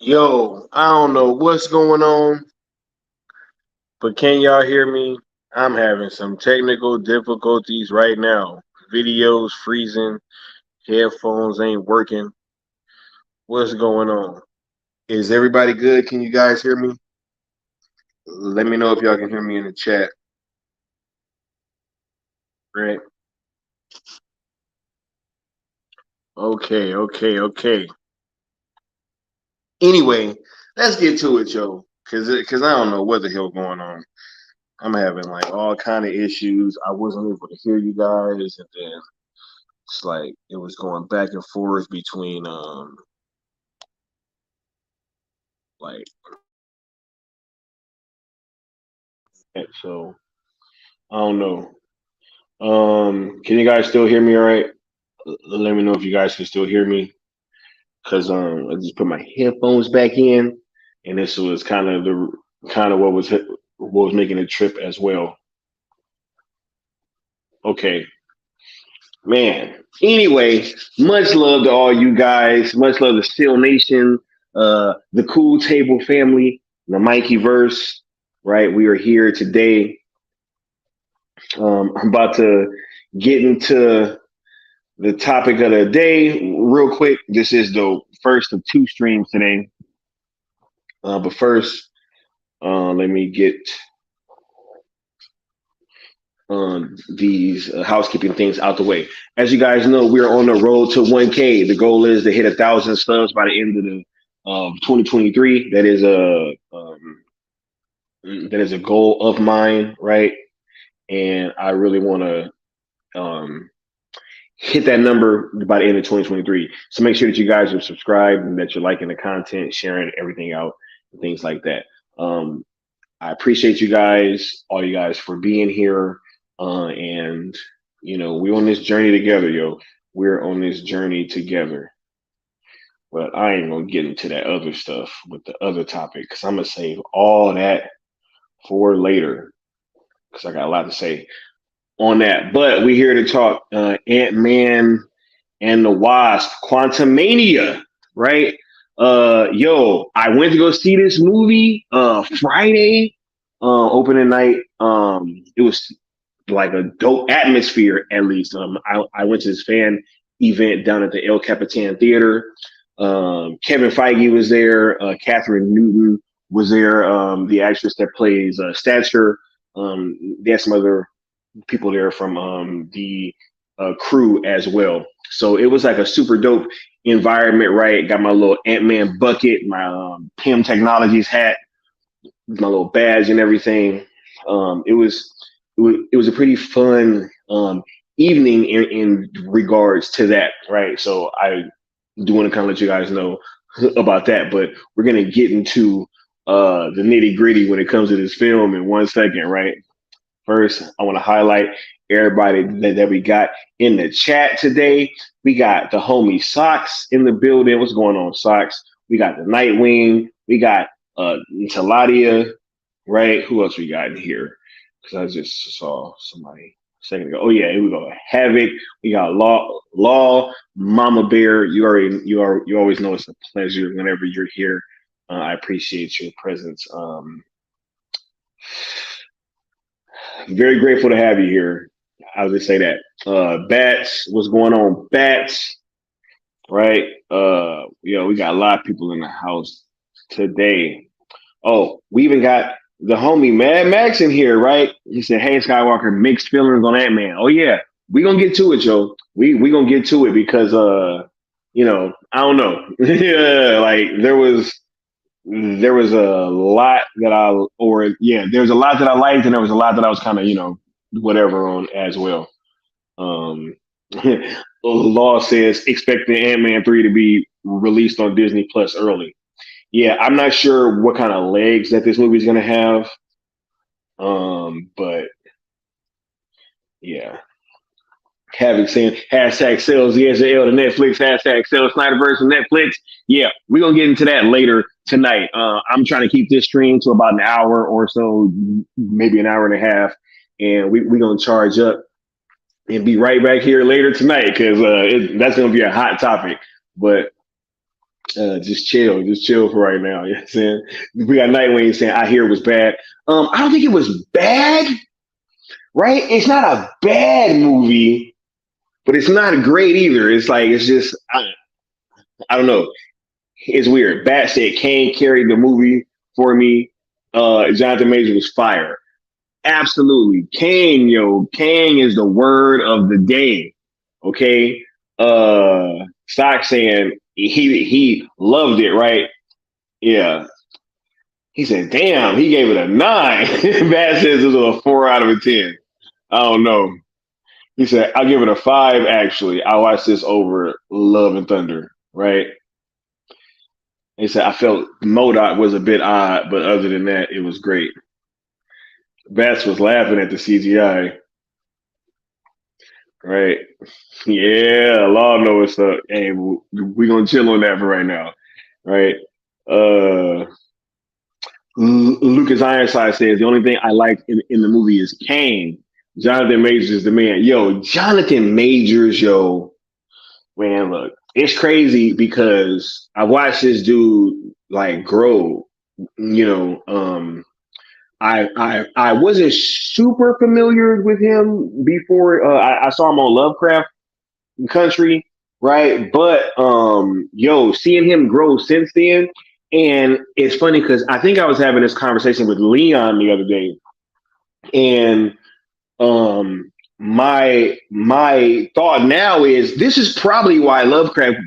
Yo, I don't know what's going on, but can y'all hear me? I'm having some technical difficulties right now. Videos freezing, headphones ain't working. What's going on? Is everybody good? Can you guys hear me? Let me know if y'all can hear me in the chat. Right? Okay. Anyway, let's get to it, yo. Cause I don't know what the hell going on. I'm having like all kind of issues. I wasn't able to hear you guys, and then it's like it was going back and forth between like so I don't know. Can you guys still hear me all right? Let me know if you guys can still hear me. Cause I just put my headphones back in and this was kind of what was making the trip as well. Okay. Man. Anyway, much love to all you guys. Much love to Steel Nation, the Cool Table family, the Mikey verse. Right, we are here today. I'm about to get into the topic of the day real quick. This is the first of two streams today. But first, let me get these housekeeping things out the way. As you guys know, we are on the road to 1K. The goal is to hit 1,000 subs by the end of the 2023. That is a goal of mine, right? And I really want to hit that number by the end of 2023. So make sure that you guys are subscribed and that you're liking the content, sharing everything out, and things like that. I appreciate you guys, all you guys, for being here. And we're on this journey together, yo. We're on this journey together. But I ain't gonna get into that other stuff with the other topic because I'm gonna save all that for later because I got a lot to say on that. But we're here to talk Ant-Man and the Wasp, Quantumania, right? Yo, I went to go see this movie Friday, opening night. It was like a dope atmosphere, at least. I went to this fan event down at the El Capitan Theater. Kevin Feige was there. Kathryn Newton was there. The actress that plays Stature. They had some other people there from the crew as well. So it was like a super dope environment, right? Got my little Ant-Man bucket, my PIM Technologies hat, my little badge and everything. It was a pretty fun evening in regards to that, right? So I do want to kind of let you guys know about that, but we're gonna get into the nitty gritty when it comes to this film in 1 second, right? First, I want to highlight everybody that we got in the chat today. We got the homie Socks in the building. What's going on, Socks? We got the Nightwing. We got Taladia, right? Who else we got in here? Because I just saw somebody a second ago. Oh yeah, here we go. Havoc. We got Law, Mama Bear. You always know it's a pleasure whenever you're here. I appreciate your presence. Very grateful to have you here. I'll just say that. Bats, what's going on? Bats, right? We got a lot of people in the house today. Oh, we even got the homie Mad Max in here, right? He said, "Hey Skywalker, mixed feelings on Ant-Man." Oh yeah, we gonna get to it, Joe. We gonna get to it because I don't know. Yeah, like there was a lot there's a lot that I liked, and there was a lot that I was kind of, whatever on as well. Um, Law says expecting Ant-Man 3 to be released on Disney Plus early. Yeah, I'm not sure what kind of legs that this movie is gonna have. But yeah. Havoc saying hashtag sales the SL to Netflix, hashtag sales Snyderverse to Netflix. Yeah, we're gonna get into that later tonight. I'm trying to keep this stream to about an hour or so, maybe an hour and a half, and we're gonna charge up and be right back here later tonight because that's gonna be a hot topic. But Just chill for right now. You know what I'm saying? We got Nightwing saying, I hear it was bad. I don't think it was bad, right? It's not a bad movie, but it's not great either. It's like, it's just, I don't know. It's weird. Bat said Kane carried the movie for me. Jonathan Major was fire. Absolutely. Kang, Kang is the word of the day. Okay. Stock saying he loved it, right? Yeah. He said, damn, he gave it a 9. Bat says it was a 4 out of a 10. I don't know. He said, I'll give it a 5, actually. I watched this over Love and Thunder, right? He said, I felt MODOK was a bit odd, but other than that, it was great. Bats was laughing at the CGI. Right. Yeah, Law know what's up. Hey, we're going to chill on that for right now. Right. Lucas Ironside says, the only thing I liked in the movie is Kane. Jonathan Majors is the man. Yo, Jonathan Majors, man, look, it's crazy because I watched this dude like grow, I wasn't super familiar with him before I saw him on Lovecraft Country, right? But seeing him grow since then, and it's funny because I think I was having this conversation with Leon the other day, and my thought now is this is probably why Lovecraft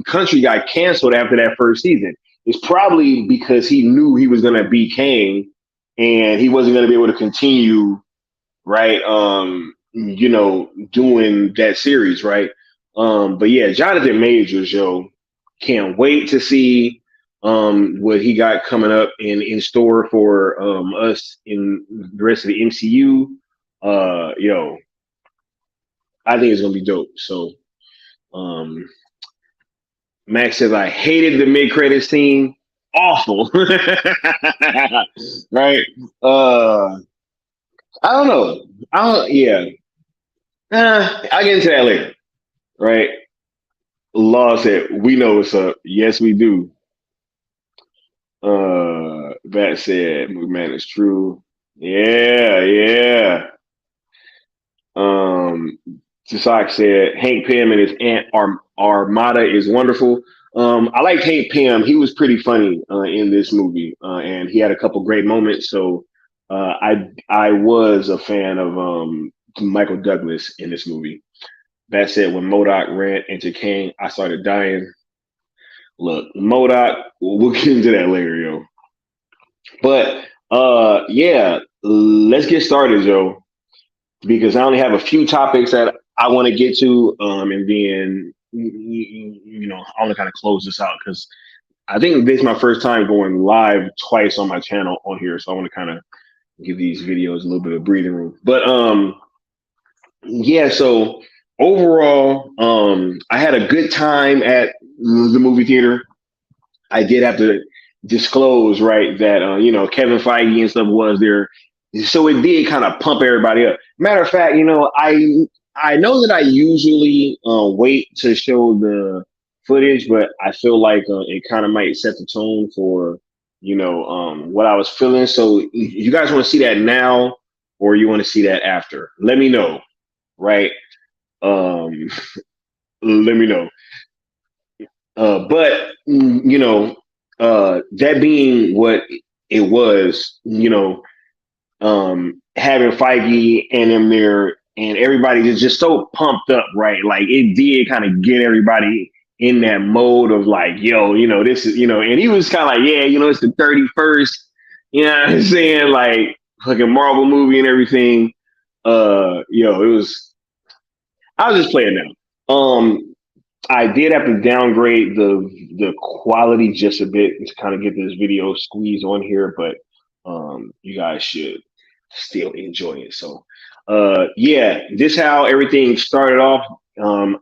Country got canceled after that first season. It's probably because he knew he was going to be Kang and he wasn't going to be able to continue, right? Doing that series, right? But yeah, Jonathan Majors, can't wait to see what he got coming up in store for us in the rest of the MCU. I think it's gonna be dope. So Max says I hated the mid-credits scene. Awful. Right? I don't know. I'll get into that later. Right? Law said, we know what's up. Yes, we do. Bat said, man, it's true. Yeah. Jasak said, Hank Pym and his aunt Armada is wonderful. I liked Hank Pym. He was pretty funny in this movie, and he had a couple great moments. So I was a fan of Michael Douglas in this movie. That said, when MODOK ran into Kang, I started dying. Look, MODOK, we'll get into that later, But let's get started, because I only have a few topics that I want to get to, and then I want to kind of close this out because I think this is my first time going live twice on my channel on here, so I want to kind of give these videos a little bit of breathing room. But so overall, I had a good time at the movie theater. I did have to disclose, right, that Kevin Feige and stuff was there, so it did kind of pump everybody up. Matter of fact, I know that I usually wait to show the footage, but I feel like it kind of might set the tone for what I was feeling. So you guys want to see that now, or you want to see that after? Let me know, right? Let me know. But that being what it was, having Feige and them there and everybody is just so pumped up, right? Like it did kind of get everybody in that mode of like, this is, and he was kind of like, it's the 31st, you know what I'm saying? Like fucking Marvel movie and everything. I was just playing now. I did have to downgrade the quality just a bit to kind of get this video squeezed on here, but you guys should still enjoy it. So this how everything started off.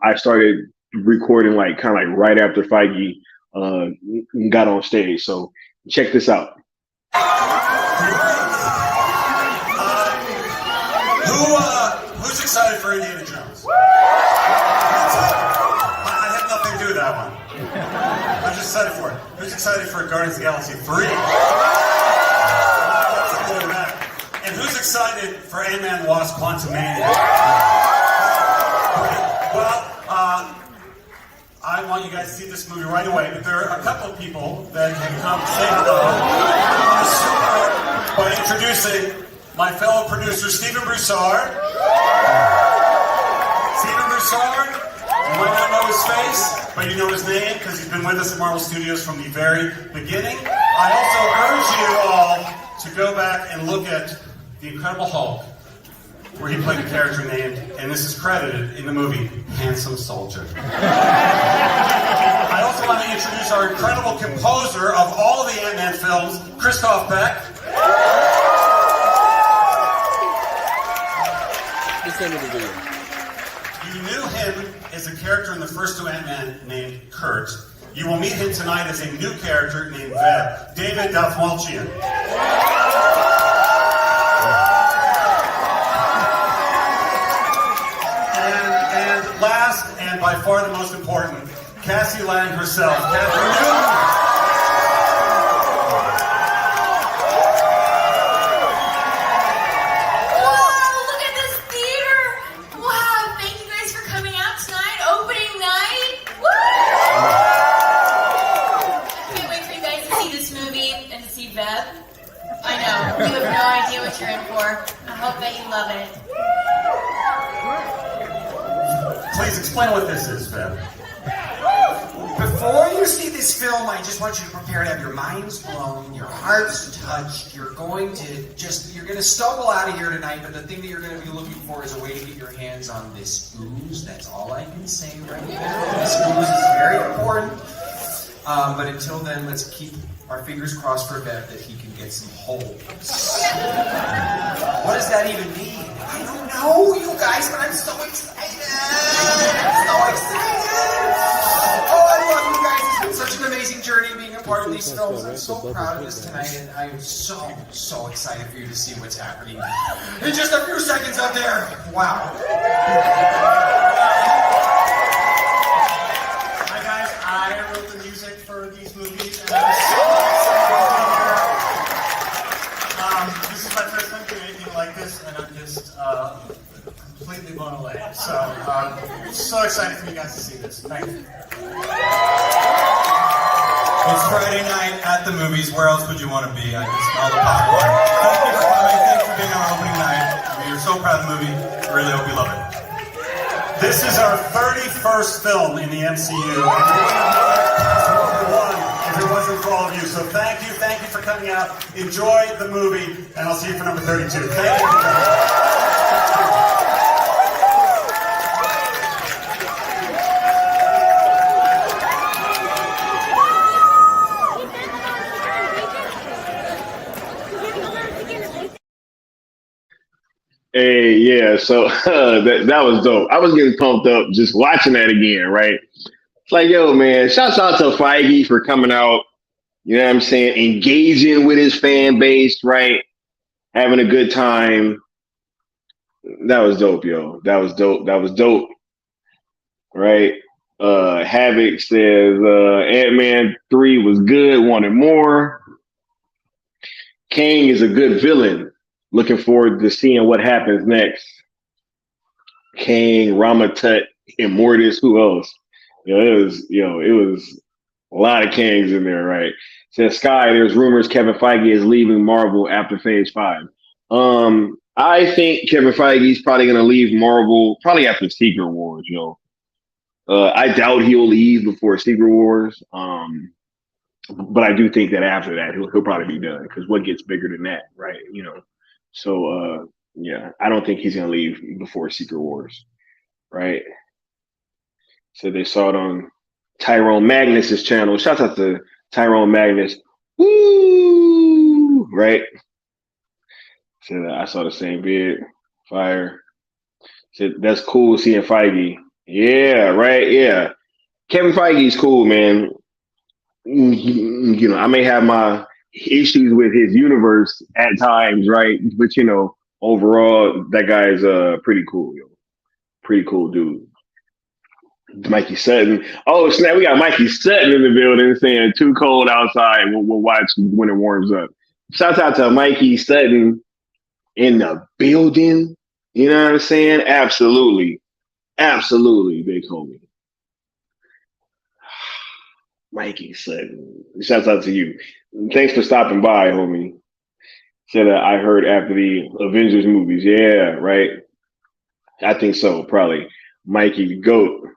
I started recording like kind of like right after Feige got on stage. So check this out. Who's excited for Indiana Jones? I have nothing to do with that one. Who's excited for it? Who's excited for Guardians of the Galaxy 3? And who's excited for Ant-Man And The Wasp Quantumania? Well, I want you guys to see this movie right away, but there are a couple of people that can come say hello. I want to start by introducing my fellow producer, Stephen Broussard. Stephen Broussard, you might not know his face, but you know his name because he's been with us at Marvel Studios from the very beginning. I also urge you all to go back and look at The Incredible Hulk, where he played a character named, and this is credited in the movie, Handsome Soldier. I also want to introduce our incredible composer of all of the Ant-Man films, Christoph Beck. You knew him as a character in the first two Ant-Man named Kurt. You will meet him tonight as a new character named Veb, David Dafmolchian. And last, and by far the most important, Cassie Lang herself, Kathryn. You're in for. I hope that you love it. Please explain what this is, Veb. Before you see this film, I just want you to prepare to have your minds blown, your hearts touched. You're going to stumble out of here tonight, but the thing that you're going to be looking for is a way to get your hands on this ooze. That's all I can say right now. This ooze is very important. But until then, let's keep our fingers crossed for Bev that he can get some holes. What does that even mean? I don't know, you guys, but I'm so excited! I'm so excited! Oh, I love you guys. It's been such an amazing journey being a part of these films. I'm so proud of this tonight, and I'm so excited for you to see what's happening in just a few seconds up there. Wow. Hi guys, I wrote the music for these movies, and I'm so excited to be here. This is my first time doing anything like this, and I'm just completely blown away. So, so excited for you guys to see this. Thank you. It's Friday night at the movies. Where else would you want to be? I can smell the popcorn. Thank you for coming. Thanks for being our opening night. We are so proud of the movie. I really hope you love it. This is our 31st film in the MCU. If it wasn't for all of you. So thank you for coming out. Enjoy the movie, and I'll see you for number 32. Thank you. Hey, yeah, so that was dope. I was getting pumped up just watching that again, right? It's like, yo, man, shouts out to Feige for coming out, you know what I'm saying, engaging with his fan base, right? Having a good time. That was dope, yo. That was dope. Right? Havoc says Ant-Man 3 was good, wanted more. Kang is a good villain. Looking forward to seeing what happens next. Kang, Ramatut, Immortus, who else? It was a lot of Kangs in there, right? Says Sky, there's rumors Kevin Feige is leaving Marvel after Phase 5. I think Kevin Feige's probably going to leave Marvel probably after Secret Wars, I doubt he'll leave before Secret Wars. But I do think that after that, he'll probably be done, because what gets bigger than that, right? So, yeah, I don't think he's going to leave before Secret Wars, right? So they saw it on Tyrone Magnus's channel. Shout out to Tyrone Magnus. Woo! Right? So I saw the same vid. Fire. Said that's cool seeing Feige. Yeah, right? Yeah. Kevin Feige's cool, man. I may have my issues with his universe at times, right? But overall, that guy's pretty cool, Pretty cool dude. Mikey Sutton. Oh snap! We got Mikey Sutton in the building saying too cold outside. We'll watch when it warms up. Shout out to Mikey Sutton in the building. You know what I'm saying? Absolutely, absolutely, big homie. Mikey Sutton. Shouts out to you. Thanks for stopping by, homie. Said I heard after the Avengers movies. Yeah, right. I think so. Probably Mikey the Goat.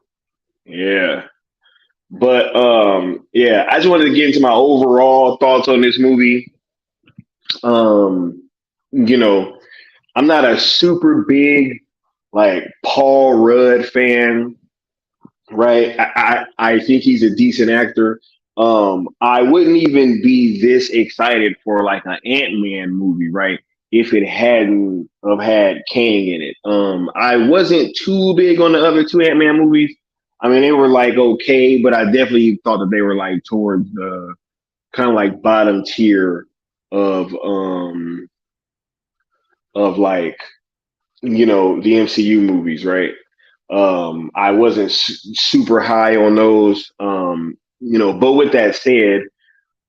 Yeah. But yeah, I just wanted to get into my overall thoughts on this movie. Um, you know, I'm not a super big like Paul Rudd fan, right? I think he's a decent actor. I wouldn't even be this excited for like an Ant-Man movie, right? If it hadn't have had Kang in it. I wasn't too big on the other two Ant-Man movies. I mean, they were like okay, but I definitely thought that they were like towards the kind of like bottom tier of like the MCU movies, right? I wasn't super high on those. But with that said,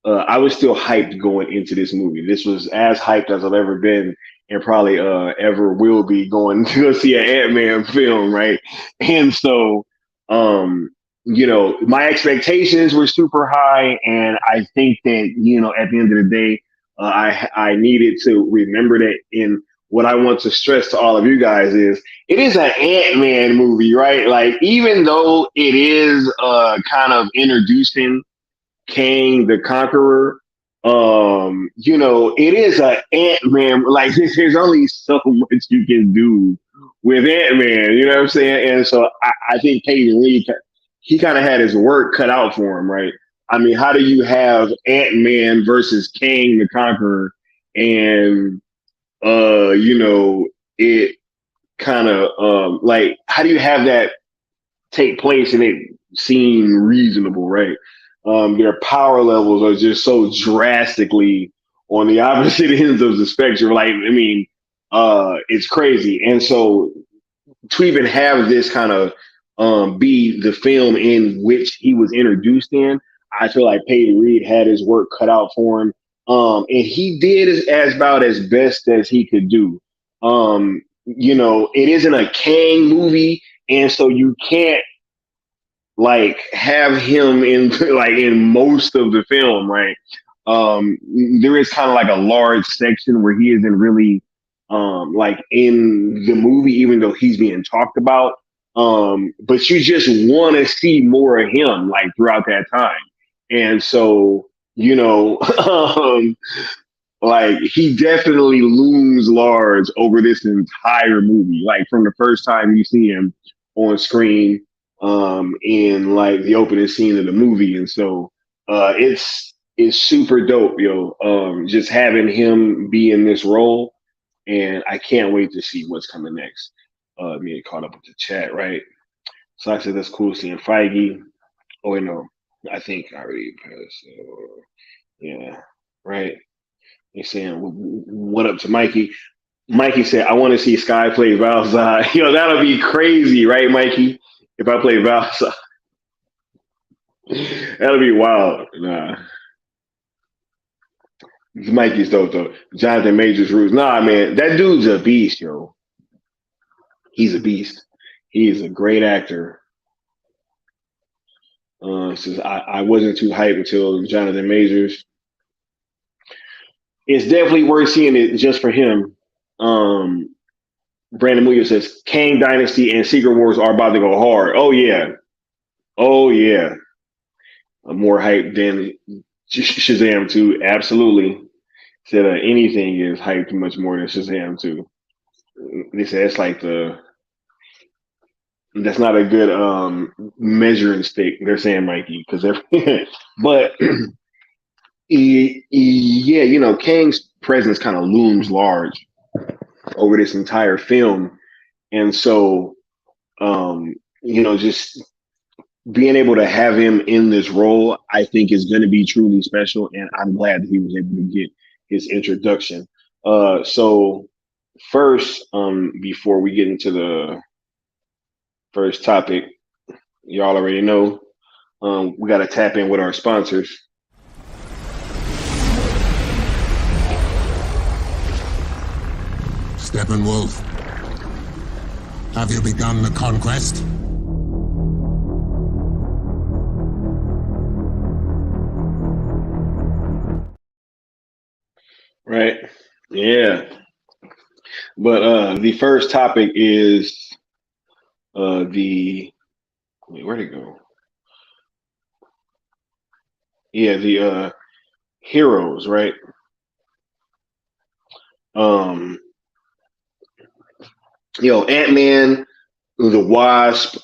I was still hyped going into this movie. This was as hyped as I've ever been, and probably ever will be going to go see an Ant-Man film, right? And so, my expectations were super high, and I think that at the end of the day, I needed to remember that. In what I want to stress to all of you guys is it is an Ant-Man movie, right? Like even though it is kind of introducing Kang the Conqueror. It is an Ant-Man. Like there's only so much you can do with Ant-Man. You know what I'm saying? And so I think Peyton Reed, he kind of had his work cut out for him, right? I mean, how do you have Ant-Man versus Kang the Conqueror, and it kind of like how do you have that take place and it seem reasonable, right? Their power levels are just so drastically on the opposite ends of the spectrum. Like, I mean, it's crazy. And so to even have this kind of be the film in which he was introduced in, I feel like Peyton Reed had his work cut out for him. And he did as about as best as he could do. It isn't a Kang movie, and so you can't like have him in like in most of the film, right? There is kind of like a large section where he isn't really like in the movie, even though he's being talked about. But you just want to see more of him like throughout that time. And so, like he definitely looms large over this entire movie. Like from the first time you see him on screen, in like the opening scene of the movie. And so it's super dope, yo. Just having him be in this role, and I can't wait to see what's coming next. Me caught up with the chat, right? So I said that's cool seeing Feige. Oh wait, no, I think I already passed. Yeah, right. He's saying what up to Mikey. Mikey said, I want to see Sky play Valzai. That'll be crazy, right, Mikey? If I play Valzai. That'll be wild. Nah. Mikey's dope, though. Jonathan Majors rules. Nah, man, that dude's a beast, yo. He's a beast. He is a great actor. Says I wasn't too hyped until Jonathan Majors. It's definitely worth seeing it just for him. Brandon Munoz says Kang Dynasty and Secret Wars are about to go hard. Oh yeah. I'm more hyped than Shazam 2. Absolutely. Said anything is hyped much more than Shazam 2. They said it's like that's not a good measuring stick. They're saying, Mikey, because but yeah, Kang's presence kind of looms large over this entire film. And so, just being able to have him in this role, I think is going to be truly special. And I'm glad that he was able to get his introduction. So first, before we get into the first topic, y'all already know. We got to tap in with our sponsors. Steppenwolf, have you begun the conquest? Right? Yeah. But the first topic is where'd it go? Yeah, the heroes, right? Um, Ant-Man, the Wasp,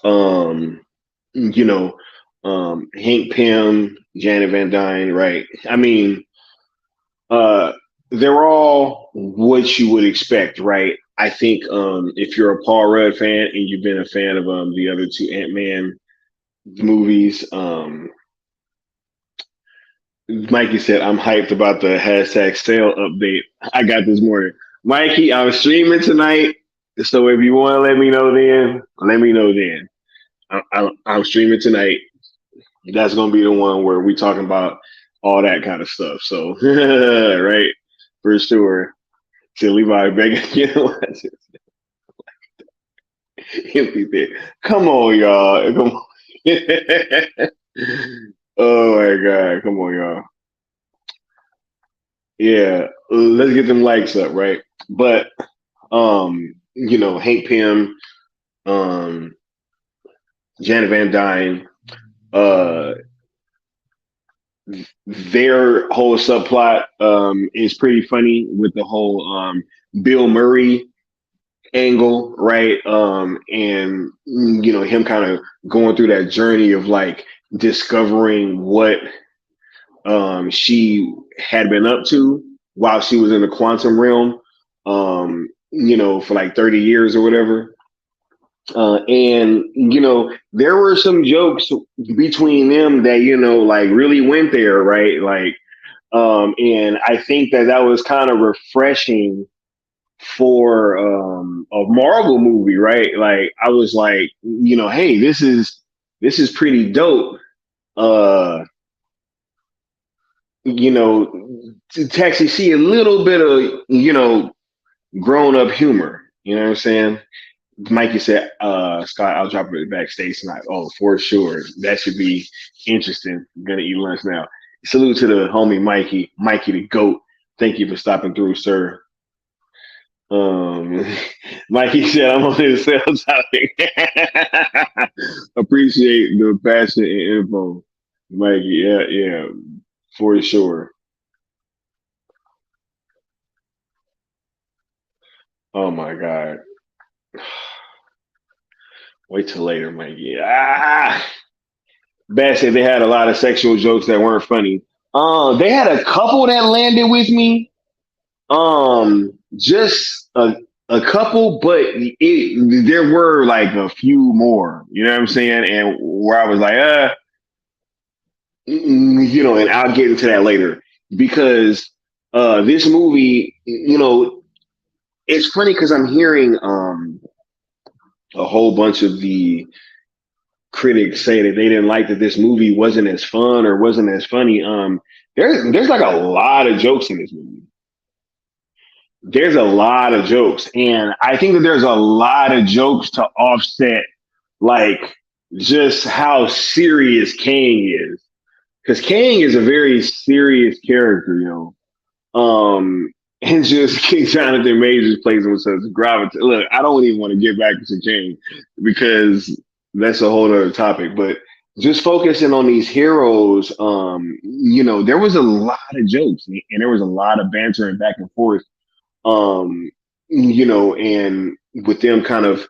Hank Pym, Janet Van Dyne, right? I mean, uh, they're all what you would expect, right? I think if you're a Paul Rudd fan and you've been a fan of the other two Ant-Man movies, Mikey said, I'm hyped about the hashtag sale update I got this morning. Mikey, I'm streaming tonight. So if you want to let me know then, let me know then. I'm streaming tonight. That's going to be the one where we talking about all that kind of stuff. So, right, for sure. So Levi begging, you know what? Empty bit. Come on, y'all. Come on. Oh my God. Come on, y'all. Yeah, let's get them likes up, right? But Hank Pym, um, Janet Van Dyne, uh, their whole subplot is pretty funny with the whole Bill Murray angle, right? And him kind of going through that journey of like discovering what she had been up to while she was in the quantum realm, for like 30 years or whatever. And there were some jokes between them that, like really went there, right? Like, and I think that was kind of refreshing for a Marvel movie, right? Like, I was like, hey, this is pretty dope. Uh, to actually see a little bit of, grown up humor. You know what I'm saying? Mikey said, Scott, I'll drop it backstage tonight. Oh, for sure. That should be interesting. I'm gonna eat lunch now. Salute to the homie Mikey the GOAT. Thank you for stopping through, sir. Mikey said, I'm on his sales topic. Appreciate the passion and info. Mikey, yeah, for sure. Oh my God. Wait till later, Mikey. Bass said they had a lot of sexual jokes that weren't funny. They had a couple that landed with me. Just a couple, but there were like a few more. You know what I'm saying? And where I was like, and I'll get into that later because this movie, it's funny because I'm hearing a whole bunch of the critics say that they didn't like that this movie wasn't as fun or wasn't as funny. There's like a lot of jokes in this movie. There's a lot of jokes, and I think that there's a lot of jokes to offset like just how serious Kang is, because Kang is a very serious character, and just King Jonathan Majors plays him with such gravity. Look, I don't even want to get back to King because that's a whole other topic, but just focusing on these heroes, there was a lot of jokes and there was a lot of banter and back and forth, and with them kind of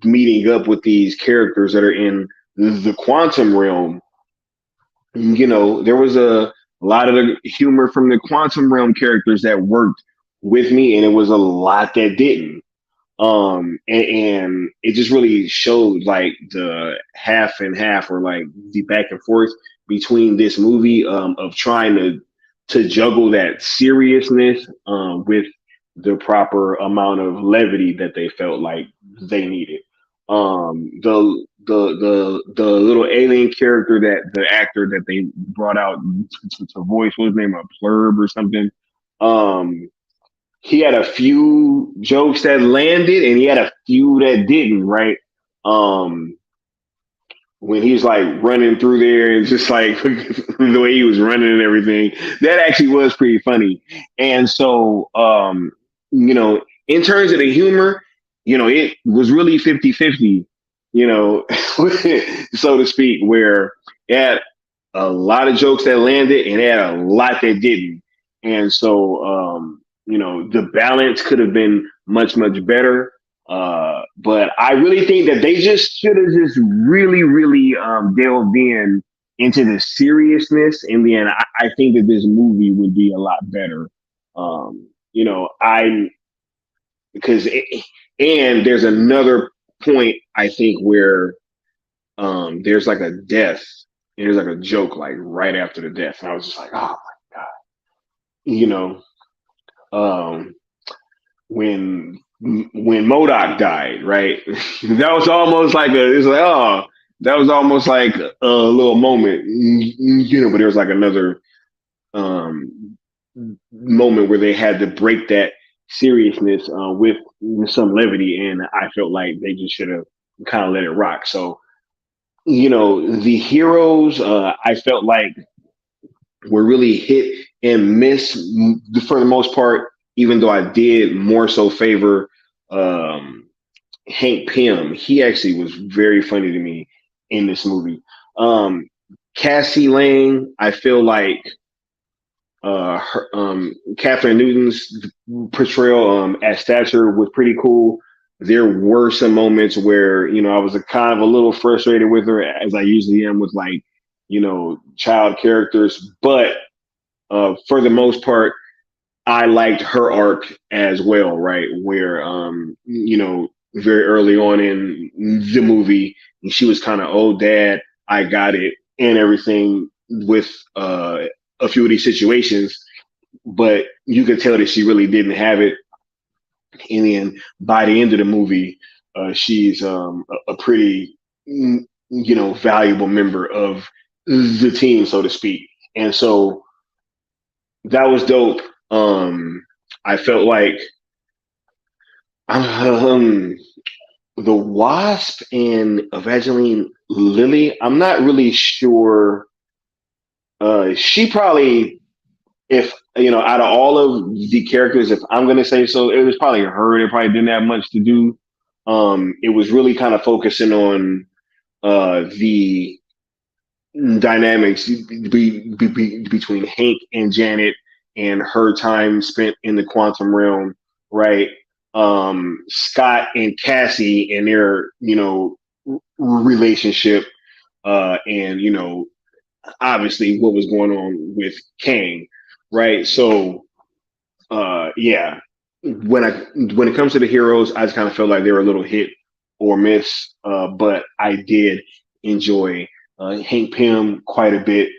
meeting up with these characters that are in the quantum realm, there was a lot of the humor from the quantum realm characters that worked with me, and it was a lot that didn't. And it just really showed like the half and half, or like the back and forth between this movie of trying to juggle that seriousness with the proper amount of levity that they felt like they needed. the little alien character that the actor that they brought out to voice, what was his name, a Plurb or something. He had a few jokes that landed, and he had a few that didn't. Right. Um, when he's like running through there and just like the way he was running and everything, that actually was pretty funny. And so, in terms of the humor, it was really 50-50, you know, so to speak, where it had a lot of jokes that landed and it had a lot that didn't. And so, the balance could have been much, much better. But I really think that they just should have just really, really delved into the seriousness, and then I think that this movie would be a lot better. I because and there's another point I think where there's like a death, and there's like a joke like right after the death, and I was just like, oh my god, you know, um, when MODOK died, right? That was almost like that was almost like a little moment, but there was like another moment where they had to break that seriousness with some levity, and I felt like they just should have kind of let it rock. So, the heroes, I felt like were really hit and miss for the most part, even though I did more so favor Hank Pym. He actually was very funny to me in this movie. Cassie Lang, I feel like Kathryn Newton's portrayal as Stature was pretty cool. There were some moments where, I was kind of a little frustrated with her, as I usually am with like, child characters. But for the most part, I liked her arc as well, right? Where, very early on in the movie, she was kind of, oh, dad, I got it, and everything with a few of these situations, but you could tell that she really didn't have it. And then by the end of the movie, she's a pretty, valuable member of the team, so to speak. And so that was dope. I felt like the Wasp and Evangeline Lilly, I'm not really sure. She probably, if out of all of the characters, if I'm gonna say so, it was probably her. It probably didn't have much to do. It was really kind of focusing on the dynamics between Hank and Janet and her time spent in the quantum realm, right? Scott and Cassie and their relationship, and obviously what was going on with Kang, right? So yeah, when it comes to the heroes, I just kind of felt like they were a little hit or miss, but I did enjoy Hank Pym quite a bit,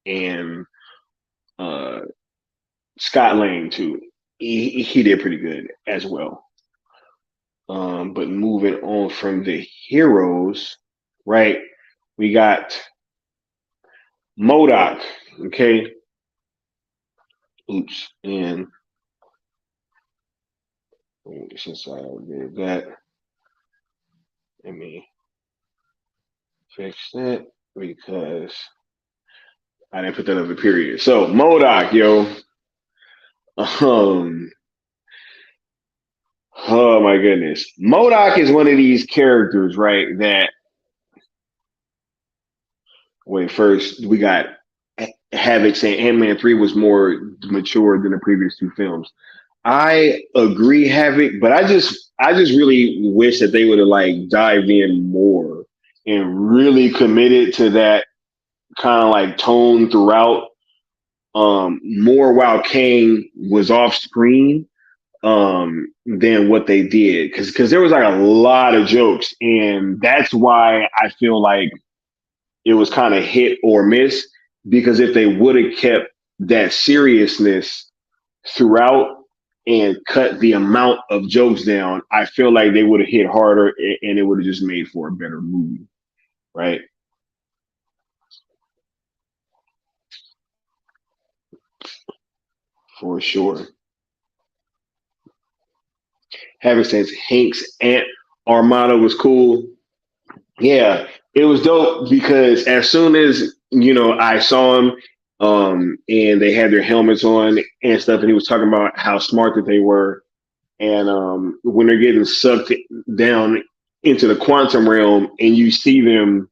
and Scott Lang too. He did pretty good as well. But moving on from the heroes, right? We got MODOK, okay? Oops, and since I did that, let me fix that because I didn't put that other period. So MODOK, yo. Oh my goodness. MODOK is one of these characters, right? That first we got Havoc saying Ant-Man 3 was more mature than the previous two films. I agree, Havoc, but I just really wish that they would have like dived in more and really committed to that kind of like tone throughout, more while Kang was off screen, than what they did, because there was like a lot of jokes, and that's why I feel like it was kind of hit or miss, because if they would have kept that seriousness throughout, and cut the amount of jokes down, I feel like they would have hit harder and it would have just made for a better movie, right? For sure. Having since Hank's Ant Armada was cool. Yeah, it was dope because as soon as I saw him, and they had their helmets on and stuff, and he was talking about how smart that they were, and when they're getting sucked down into the quantum realm, and you see them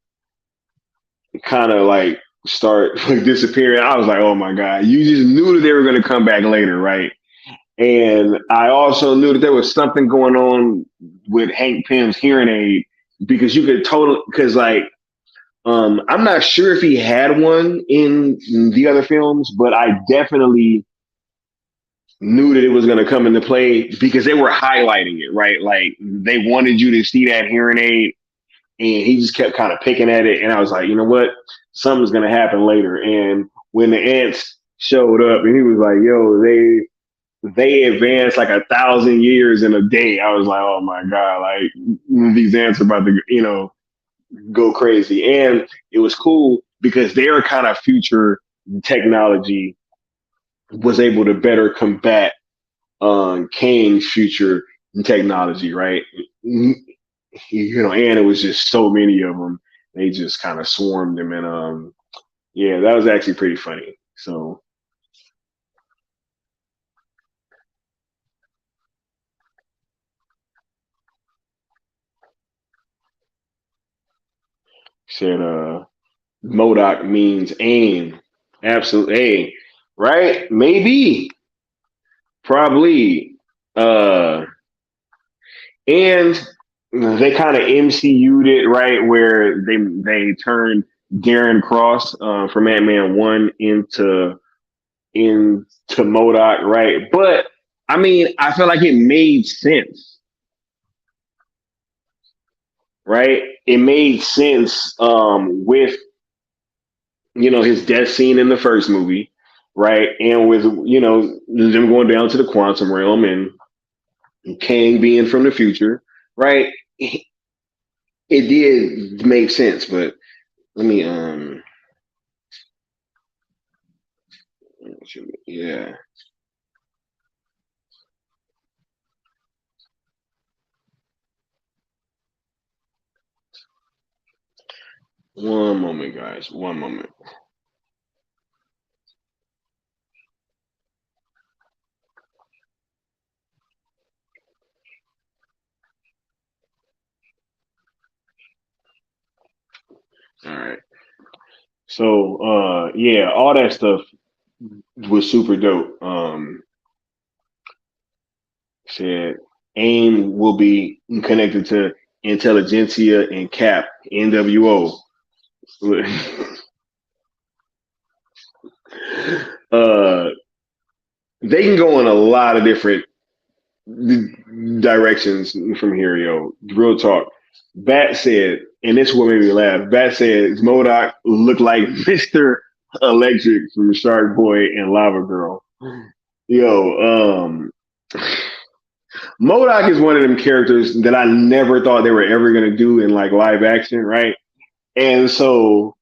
kind of like start like disappearing, I was like, oh my god, you just knew that they were going to come back later, right? And I also knew that there was something going on with Hank Pym's hearing aid because you could totally, because like, I'm not sure if he had one in the other films, but I definitely knew that it was going to come into play because they were highlighting it, right? Like they wanted you to see that hearing aid, and he just kept kind of picking at it. And I was like, you know what? Something's going to happen later. And when the ants showed up, and he was like, yo, they advanced like 1,000 years in a day. I was like, oh my god, like these ants are about to, go crazy. And it was cool because their kind of future technology was able to better combat Kang's future technology, right? And it was just so many of them. They just kind of swarmed him, and yeah, that was actually pretty funny. So said MODOK means aim. Absolutely. Hey, right? Maybe. Probably. And they kind of MCU'd it, right? Where they turned Darren Cross from Ant-Man 1 into MODOK, right? But I mean, I feel like it made sense, right? It made sense with his death scene in the first movie, right? And with them going down to the quantum realm and Kang being from the future, right? It did make sense, but let me yeah. One moment, guys. One moment. All right. So yeah, all that stuff was super dope. Said AIM will be connected to Intelligentsia and CAP, NWO. They can go in a lot of different directions from here, yo. Real talk. Bat said, and this is what made me laugh. Bat said MODOK looked like Mr. Electric from Shark Boy and Lava Girl. Yo, MODOK is one of them characters that I never thought they were ever gonna do in like live action, right? And so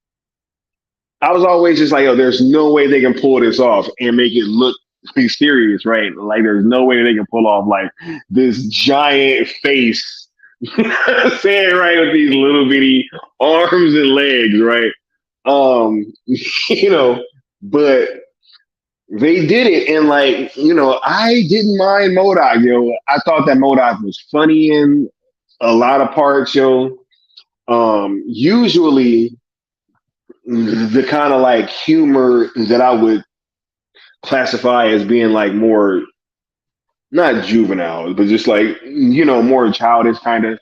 I was always just like, yo, there's no way they can pull this off and make it look serious, right? Like there's no way they can pull off like this giant face saying right with these little bitty arms and legs, right? But they did it, and like, I didn't mind MODOK, yo. I thought that MODOK was funny in a lot of parts, yo. Usually the kind of like humor that I would classify as being like more not juvenile, but just like more childish kind of.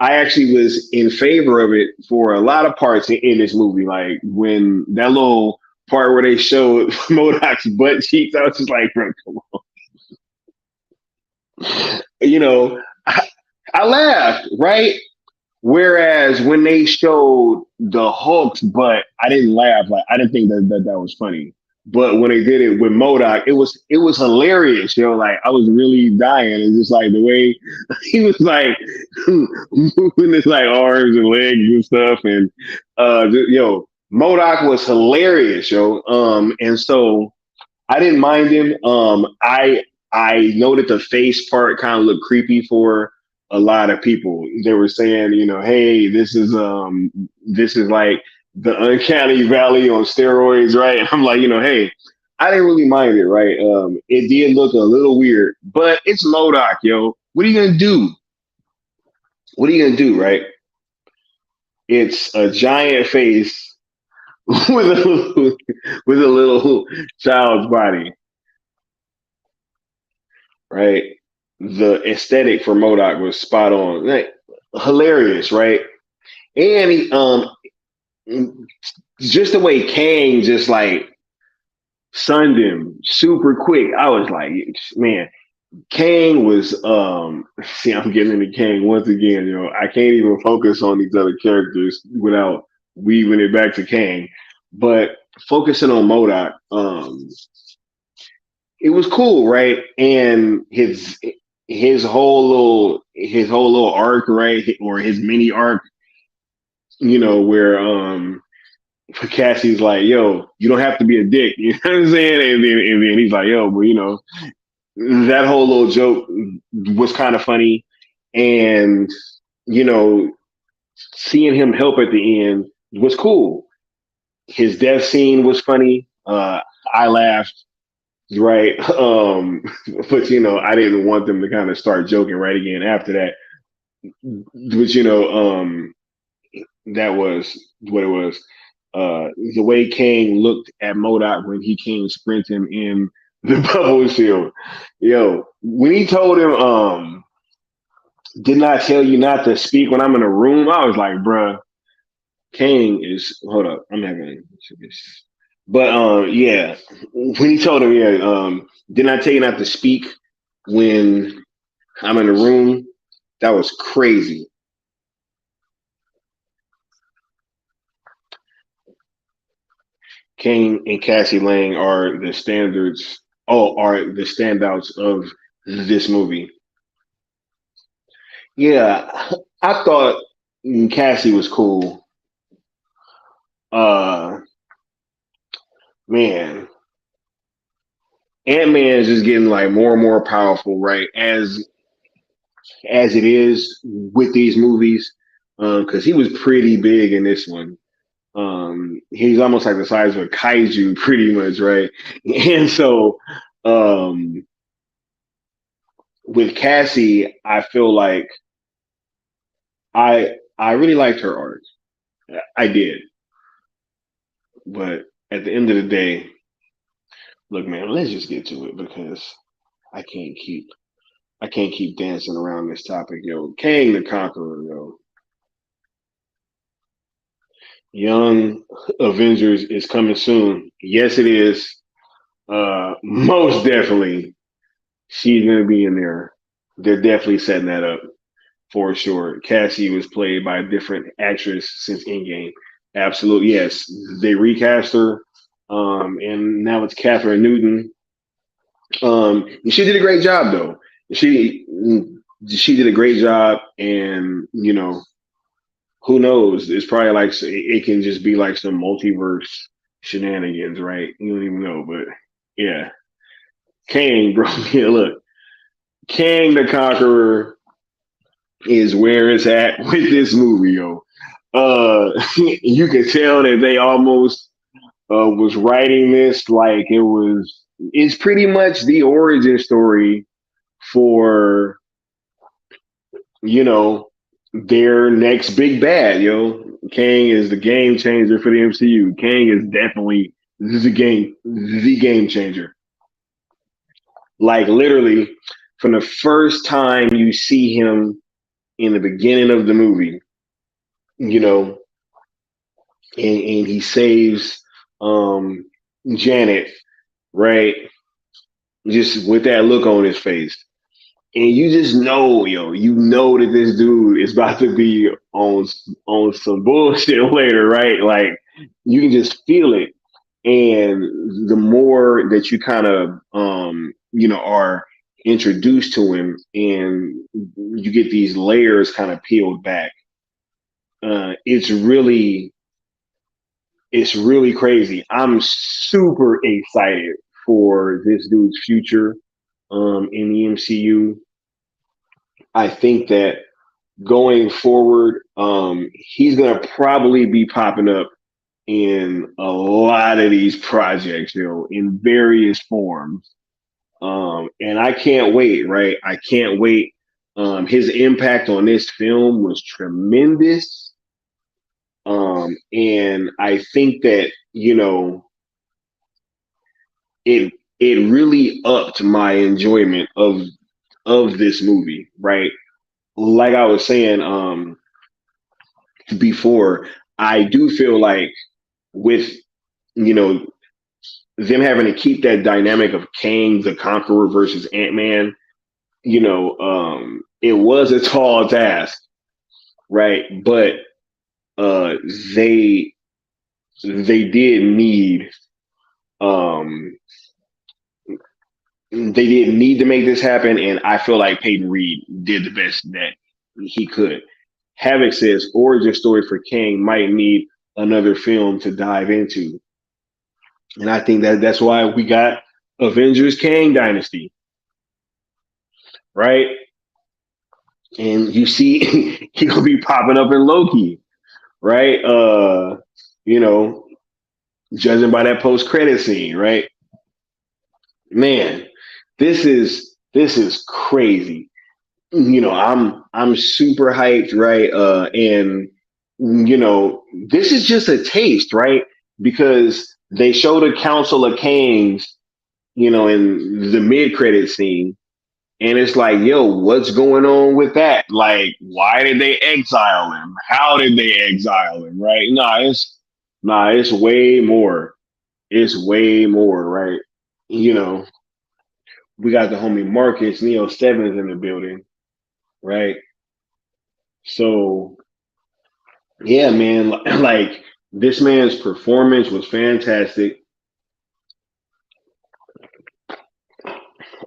I actually was in favor of it for a lot of parts in this movie. Like when that little part where they showed MODOK's butt cheeks, I was just like, bro, come on. I laughed, right? Whereas when they showed the Hulk's butt, I didn't laugh. Like I didn't think that was funny. But when they did it with MODOK, it was hilarious, like I was really dying. And just like the way he was like moving his like arms and legs and stuff. And MODOK was hilarious, and so I didn't mind him. I know that the face part kind of looked creepy for a lot of people. They were saying, hey, this is like the uncanny valley on steroids, right? And I'm like, hey, I didn't really mind it, right? It did look a little weird, but it's MODOK, yo. What are you gonna do? What are you gonna do, right? It's a giant face with a little child's body, right? The aesthetic for MODOK was spot on, like, hilarious, right? And just the way Kang just like sunned him super quick. I was like, man, Kang was see, I'm getting into Kang once again, I can't even focus on these other characters without weaving it back to Kang. But focusing on MODOK, it was cool, right? And his whole little arc, right? Or his mini arc, where Cassie's like, yo, you don't have to be a dick. You know what I'm saying? And then he's like, yo, but that whole little joke was kind of funny. And, seeing him help at the end was cool. His death scene was funny. I laughed, right? But, I didn't want them to kind of start joking right again after that. But, that was what it was. The way Kang looked at MODOK when he came sprinting in the bubble shield. Yo, when he told him, didn't I tell you not to speak when I'm in a room? I was like, bruh, Kang is, hold up, I'm having, but yeah, when he told him, didn't I tell you not to speak when I'm in a room? That was crazy. Kang and Cassie Lang are the standouts of this movie. Yeah, I thought Cassie was cool. Man, Ant-Man is just getting like more and more powerful, right? As it is with these movies, because he was pretty big in this one. He's almost like the size of a kaiju, pretty much, right? And so, with Cassie, I feel like I really liked her art. I did, but at the end of the day, look, man, let's just get to it because I can't keep dancing around this topic, yo. Kang the Conqueror, yo. Young Avengers is coming soon. Yes, it is. Most definitely, she's gonna be in there. They're definitely setting that up for sure. Cassie was played by a different actress since Endgame. Absolutely, yes. They recast her, and now it's Kathryn Newton. She did a great job, though. She did a great job, and who knows? It's probably like it can just be like some multiverse shenanigans, right? You don't even know, but yeah, Kang, bro. Yeah, look, Kang the Conqueror is where it's at with this movie, yo. You could tell that they almost was writing this like it's pretty much the origin story for their next big bad, yo. Kang is the game changer for the MCU. Kang is definitely the game changer. Like literally, from the first time you see him in the beginning of the movie, and he saves Janet, right? Just with that look on his face. And you just know, that this dude is about to be on some bullshit later, right? Like you can just feel it. And the more that you kind of are introduced to him, and you get these layers kind of peeled back, it's really crazy. I'm super excited for this dude's future in the MCU. I think that going forward, he's gonna probably be popping up in a lot of these projects, in various forms. And I can't wait, right? I can't wait. His impact on this film was tremendous. And I think that, it really upped my enjoyment of this movie, right? Like I was saying before, I do feel like with you know them having to keep that dynamic of Kang the Conqueror versus Ant-Man, it was a tall task, right? But uh, they they did need um, they didn't need to make this happen, and I feel like Peyton Reed did the best that he could. Havoc says origin story for Kang might need another film to dive into, and I think that's why we got Avengers Kang Dynasty, right? And you see he'll be popping up in Loki, right? You know, judging by that post credit scene, right? Man, this is crazy. I'm super hyped, right? And this is just a taste, right? Because they showed a Council of Kangs, in the mid credit scene, and it's like, yo, what's going on with that? Like, why did they exile him? How did they exile him? Right? It's way more. It's way more, right? You know, we got the homie Marcus Neo Sevens in the building, right? So yeah, man, like this man's performance was fantastic.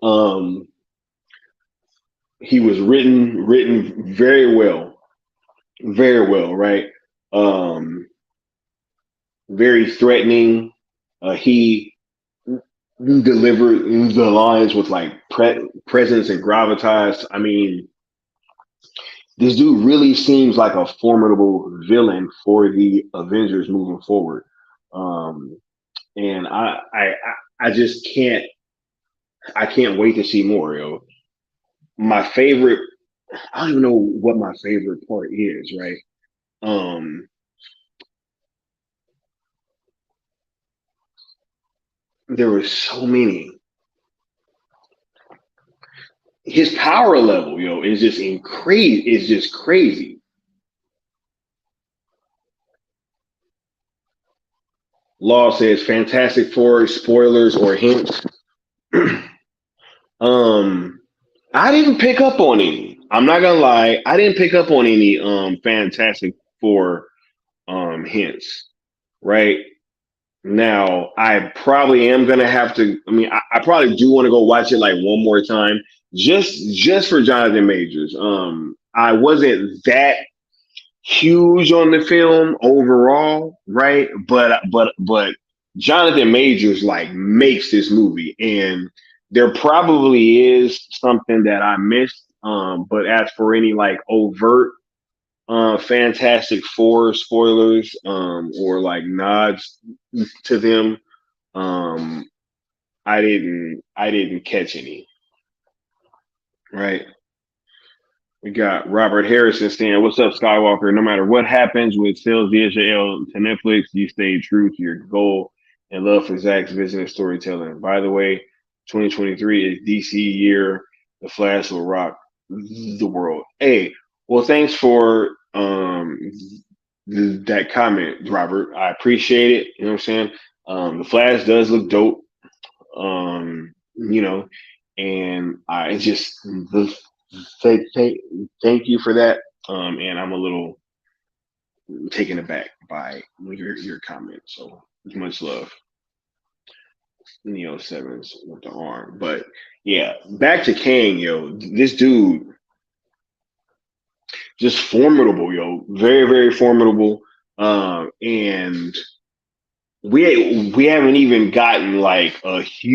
Um, he was written very well, right? Um, very threatening. He delivered the lines with like presence and gravitas. I mean, this dude really seems like a formidable villain for the Avengers moving forward. Um, and I just can't wait to see more, yo. My favorite, I don't even know what my favorite part is, right? Um, there were so many. His power level, is just crazy. It's just crazy. Law says Fantastic Four spoilers or hints. um, I didn't pick up on any. I'm not gonna lie. I didn't pick up on any Fantastic Four hints. Right now, I probably am gonna have to. I mean, I probably do want to go watch it like one more time, just for Jonathan Majors. I wasn't that huge on the film overall, right? But Jonathan Majors like makes this movie, and there probably is something that I missed. But as for any like overt Fantastic Four spoilers, or like nods to them, um, I didn't catch any. Right. We got Robert Harrison saying, "What's up, Skywalker? No matter what happens with sales Israel to Netflix, you stay true to your goal and love for Zach's vision and storytelling. By the way, 2023 is DC year. The Flash will rock the world." Hey, well, thanks for that comment, Robert. I appreciate it. You know what I'm saying? The Flash does look dope. You know, and I just thank you for that. And I'm a little taken aback by your comment. So much love. Neo Sevens with the arm. But yeah, back to Kang, yo. This dude, just formidable, yo. Very, very formidable. And we haven't even gotten like he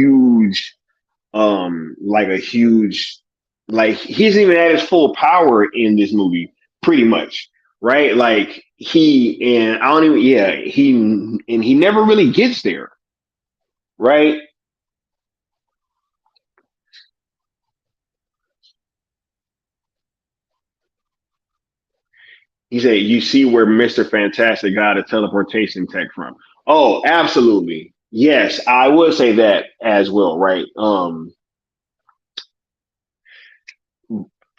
isn't even at his full power in this movie, pretty much. Right? Like he never really gets there. Right? He said, "You see where Mr. Fantastic got a teleportation tech from?" Oh, absolutely. Yes, I would say that as well, right?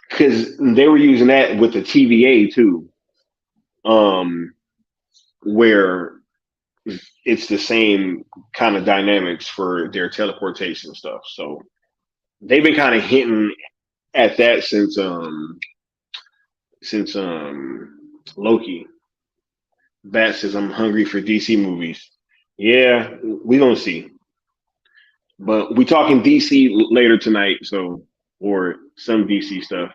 Because they were using that with the TVA too, um, where it's the same kind of dynamics for their teleportation stuff. So they've been kind of hinting at that since Loki. Bat says, "I'm hungry for DC movies." Yeah, we gonna see, but we talking DC later tonight, so or some DC stuff.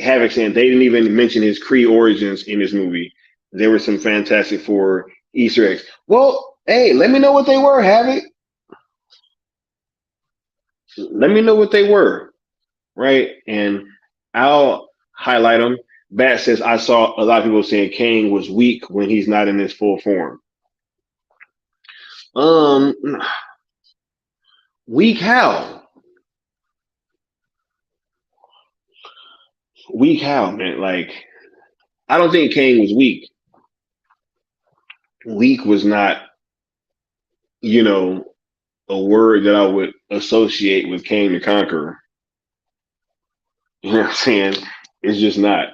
Havoc saying they didn't even mention his Kree origins in this movie. There were some Fantastic Four Easter eggs. Well, hey, let me know what they were, Havoc. Let me know what they were, right? And I'll highlight them. Bat says, I saw a lot of people saying Kang was weak when he's not in his full form. Um, Weak how? Weak how, man? Like, I don't think Kang was weak. Weak was not, you know, a word that I would associate with Kang the Conqueror. You know what I'm saying? It's just not.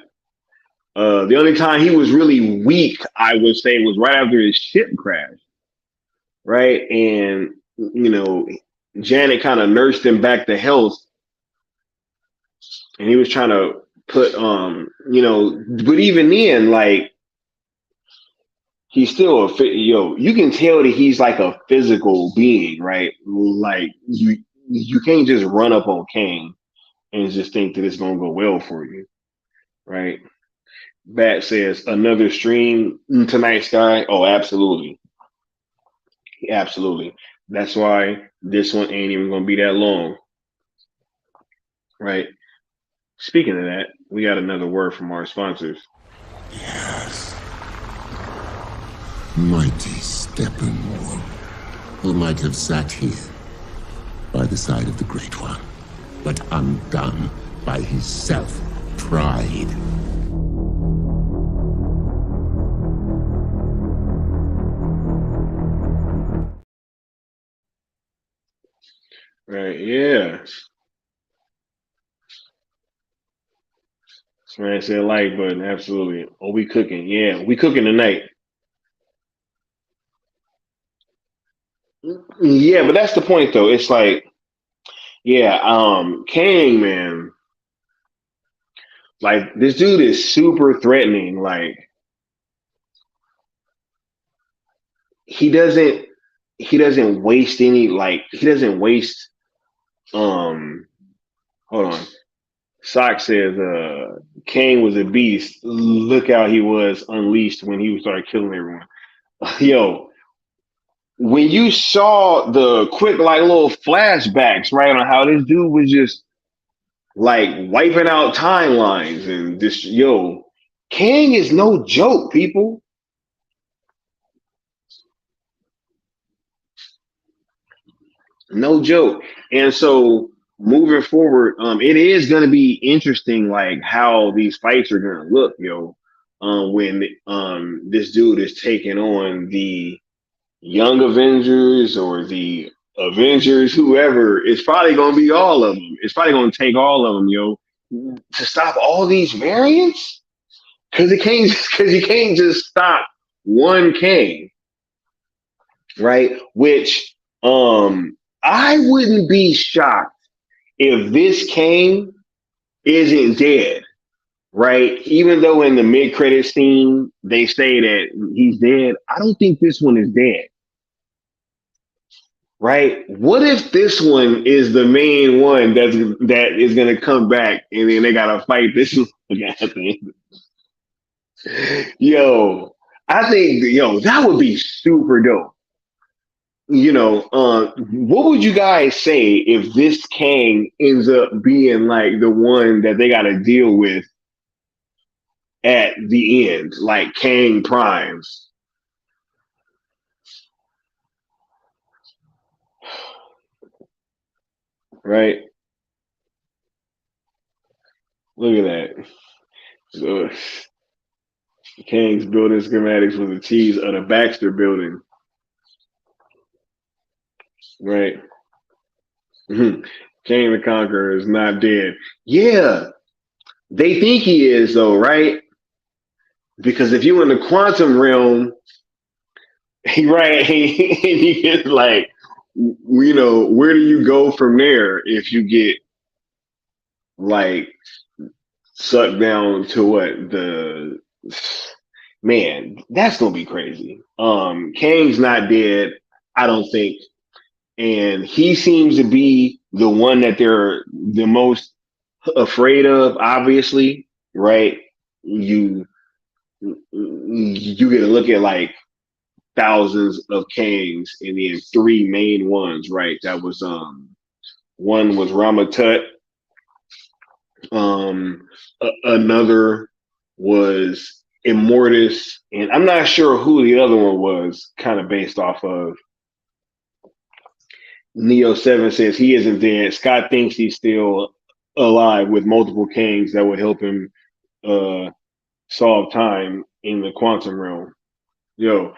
The only time he was really weak, I would say, was right after his ship crashed, right? And Janet kind of nursed him back to health, and he was trying to put, but even then, like, he's still you can tell that he's like a physical being, right? Like you can't just run up on Kang and just think that it's gonna go well for you, right? Bat says another stream tonight, Sky. Oh, absolutely. Absolutely. That's why this one ain't even gonna be that long. Right. Speaking of that, we got another word from our sponsors. Yes. Mighty Steppenwolf, who might have sat here by the side of the Great One, but undone by his self-pride. Right, yeah. Smash that like button, absolutely. Oh, we cooking. Yeah, we cooking tonight. Yeah, but that's the point though. It's like, yeah, Kang, man, like this dude is super threatening. Like he doesn't waste any he doesn't waste hold on. Sock says Kang was a beast. Look how he was unleashed when he started killing everyone. Yo, when you saw the quick like little flashbacks, right, on how this dude was just like wiping out timelines and this Kang is no joke, people. No joke. And so moving forward, it is gonna be interesting like how these fights are gonna look, when this dude is taking on the Young Avengers or the Avengers, whoever. It's probably gonna be all of them. It's probably gonna take all of them, to stop all these variants. Because you can't just stop one Kang, right? Which I wouldn't be shocked if this Kang isn't dead, right? Even though in the mid-credit scene they say that he's dead, I don't think this one is dead. right? What if this one is the main one that is going to come back, and then they got to fight this one again at the end? Yo, I think that would be super dope. What would you guys say if this Kang ends up being like the one that they got to deal with at the end, like Kang Primes, right? Look at that. So, Kang's building schematics for the tease of the Baxter building, right? Kang the Conqueror is not dead. Yeah, they think he is though, right? Because if you're in the quantum realm, right, and you get like, where do you go from there if you get like sucked down to what the man? That's gonna be crazy. Kang's not dead, I don't think, and he seems to be the one that they're the most afraid of. Obviously, right? You get to look at like thousands of Kangs and then three main ones, right? That was one was Ramatut, another was Immortus, and I'm not sure who the other one was, kind of based off of. Neo 7 says he isn't dead. Scott thinks he's still alive with multiple Kangs that would help him solve time in the quantum realm. Yo,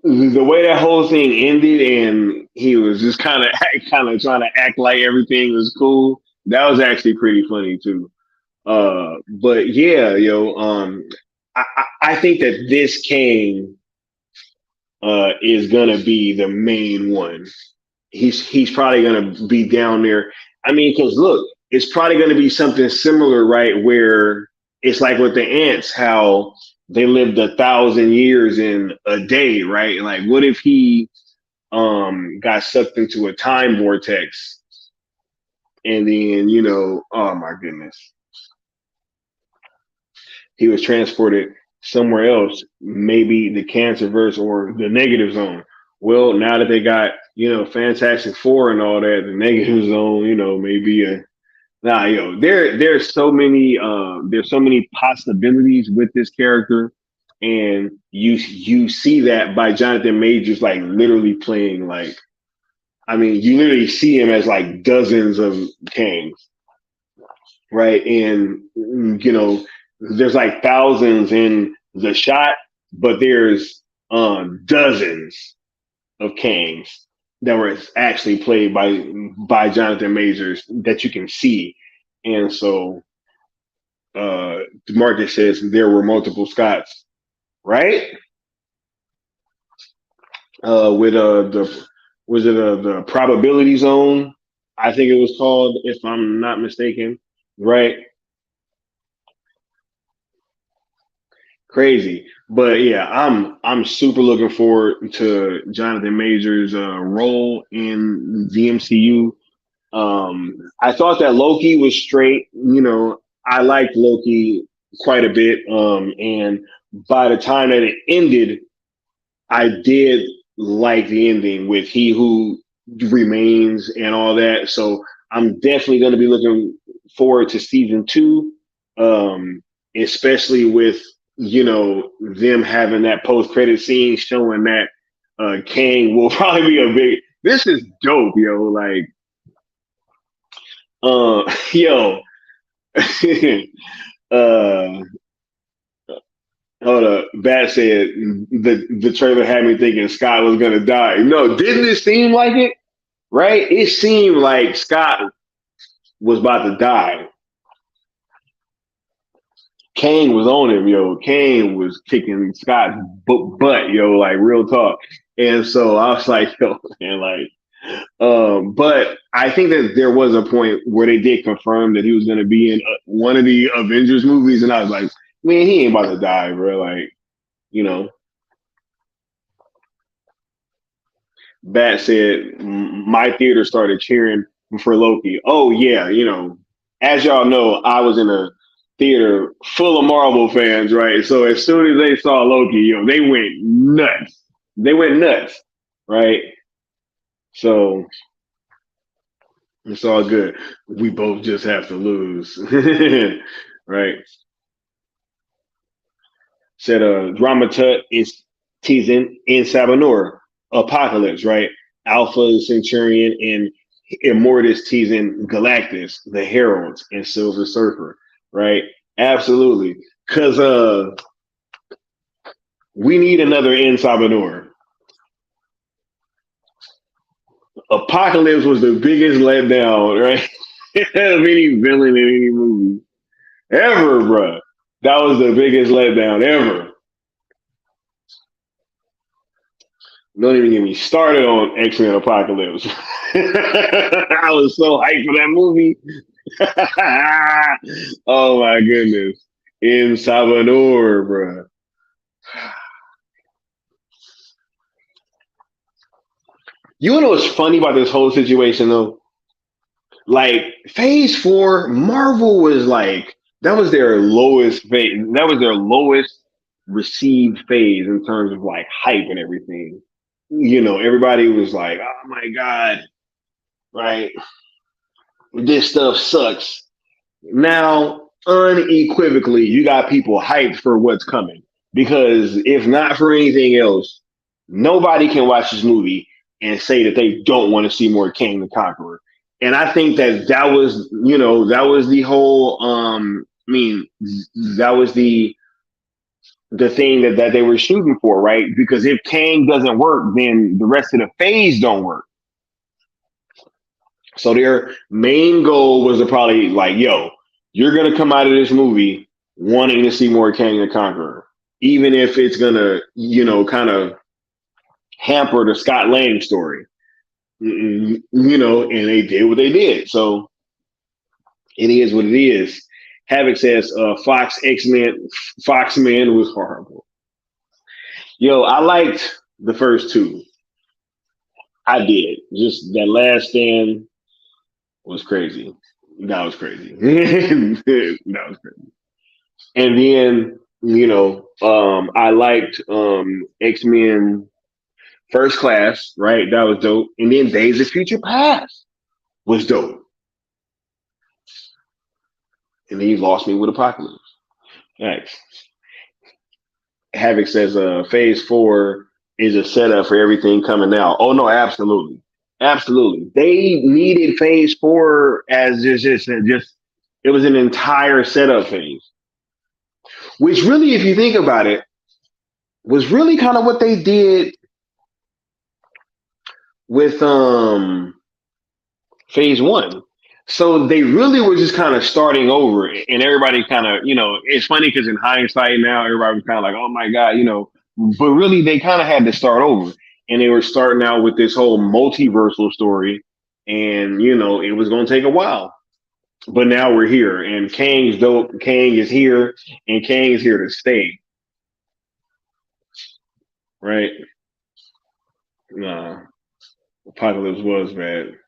the way that whole thing ended, and he was just kind of trying to act like everything was cool. That was actually pretty funny too. But yeah, I think that this Kang is gonna be the main one. He's probably gonna be down there. I mean, because look, it's probably gonna be something similar, right? Where it's like with the ants, how they lived 1,000 years in a day, right? Like, what if he got sucked into a time vortex, and then oh my goodness, he was transported somewhere else, maybe the Cancerverse or the Negative Zone. Well, now that they got Fantastic Four and all that, the Negative Zone, maybe there's so many possibilities with this character, and you see that by Jonathan Majors like literally playing like, I mean, you literally see him as like dozens of Kangs, right? And there's like thousands in the shot, but there's dozens of Kangs that were actually played by Jonathan Majors that you can see. And so Marcus says there were multiple Scotts, right? With the probability zone, I think it was called, if I'm not mistaken, right? Crazy. But yeah, I'm super looking forward to Jonathan Majors' role in the MCU. I thought that Loki was straight. I liked Loki quite a bit. And by the time that it ended, I did like the ending with He Who Remains and all that. So I'm definitely going to be looking forward to season 2, especially with them having that post-credit scene showing that Kang will probably be a big. This is dope, yo. Like, yo, hold up. Bat said the trailer had me thinking Scott was gonna die. No, didn't it seem like it? Right? It seemed like Scott was about to die. Kang was on him, yo. Kang was kicking Scott's butt, yo, like real talk. And so I was like, yo, man, like, but I think that there was a point where they did confirm that he was going to be in one of the Avengers movies, and I was like, man, he ain't about to die, bro. Like, Bat said my theater started cheering for Loki. Oh yeah, as y'all know, I was in a theater full of Marvel fans, right? So as soon as they saw Loki, they went nuts. They went nuts, right? So it's all good. We both just have to lose, right? Said Dramatut is teasing in Sabanor Apocalypse, right? Alpha Centurion and Immortus teasing Galactus, the Heralds, and Silver Surfer, right? Absolutely. Cause we need another in Sabanor. Apocalypse was the biggest letdown, right? Of any villain in any movie. Ever, bruh. That was the biggest letdown ever. Don't even get me started on X-Men Apocalypse. I was so hyped for that movie. Oh my goodness. In Salvador, bro. You know what's funny about this whole situation though? Like Phase 4, Marvel was like that was their lowest phase. That was their lowest received phase in terms of like hype and everything. Everybody was like, "Oh my god, right? This stuff sucks." Now, unequivocally, you got people hyped for what's coming because if not for anything else, nobody can watch this movie and say that they don't want to see more Kang the Conqueror. And I think that was, that was the whole. That was the thing that they were shooting for, right? Because if Kang doesn't work, then the rest of the phase don't work. So their main goal was to probably like, yo, you're gonna come out of this movie wanting to see more Kang the Conqueror, even if it's gonna, kind of hamper the Scott Lang story, and they did what they did. So it is what it is. Havoc says, Fox X-Men, Foxman was horrible. Yo, I liked the first two. I did. Just that last stand was crazy. That was crazy. That was crazy. And then, I liked X-Men First Class, right? That was dope. And then Days of Future Past was dope. And then you lost me with Apocalypse. Thanks. Havoc says phase 4 is a setup for everything coming out. Oh no, absolutely. Absolutely. They needed phase 4 as just it was an entire setup phase. Which really, if you think about it, was really kind of what they did with phase 1. So they really were just kind of starting over, and everybody kind of, it's funny because in hindsight now, everybody was kind of like, oh my God, but really they kind of had to start over, and they were starting out with this whole multiversal story, and, it was going to take a while, but now we're here, and Kang's dope. Kang is here, and Kang is here to stay. Right? Nah, Apocalypse was bad.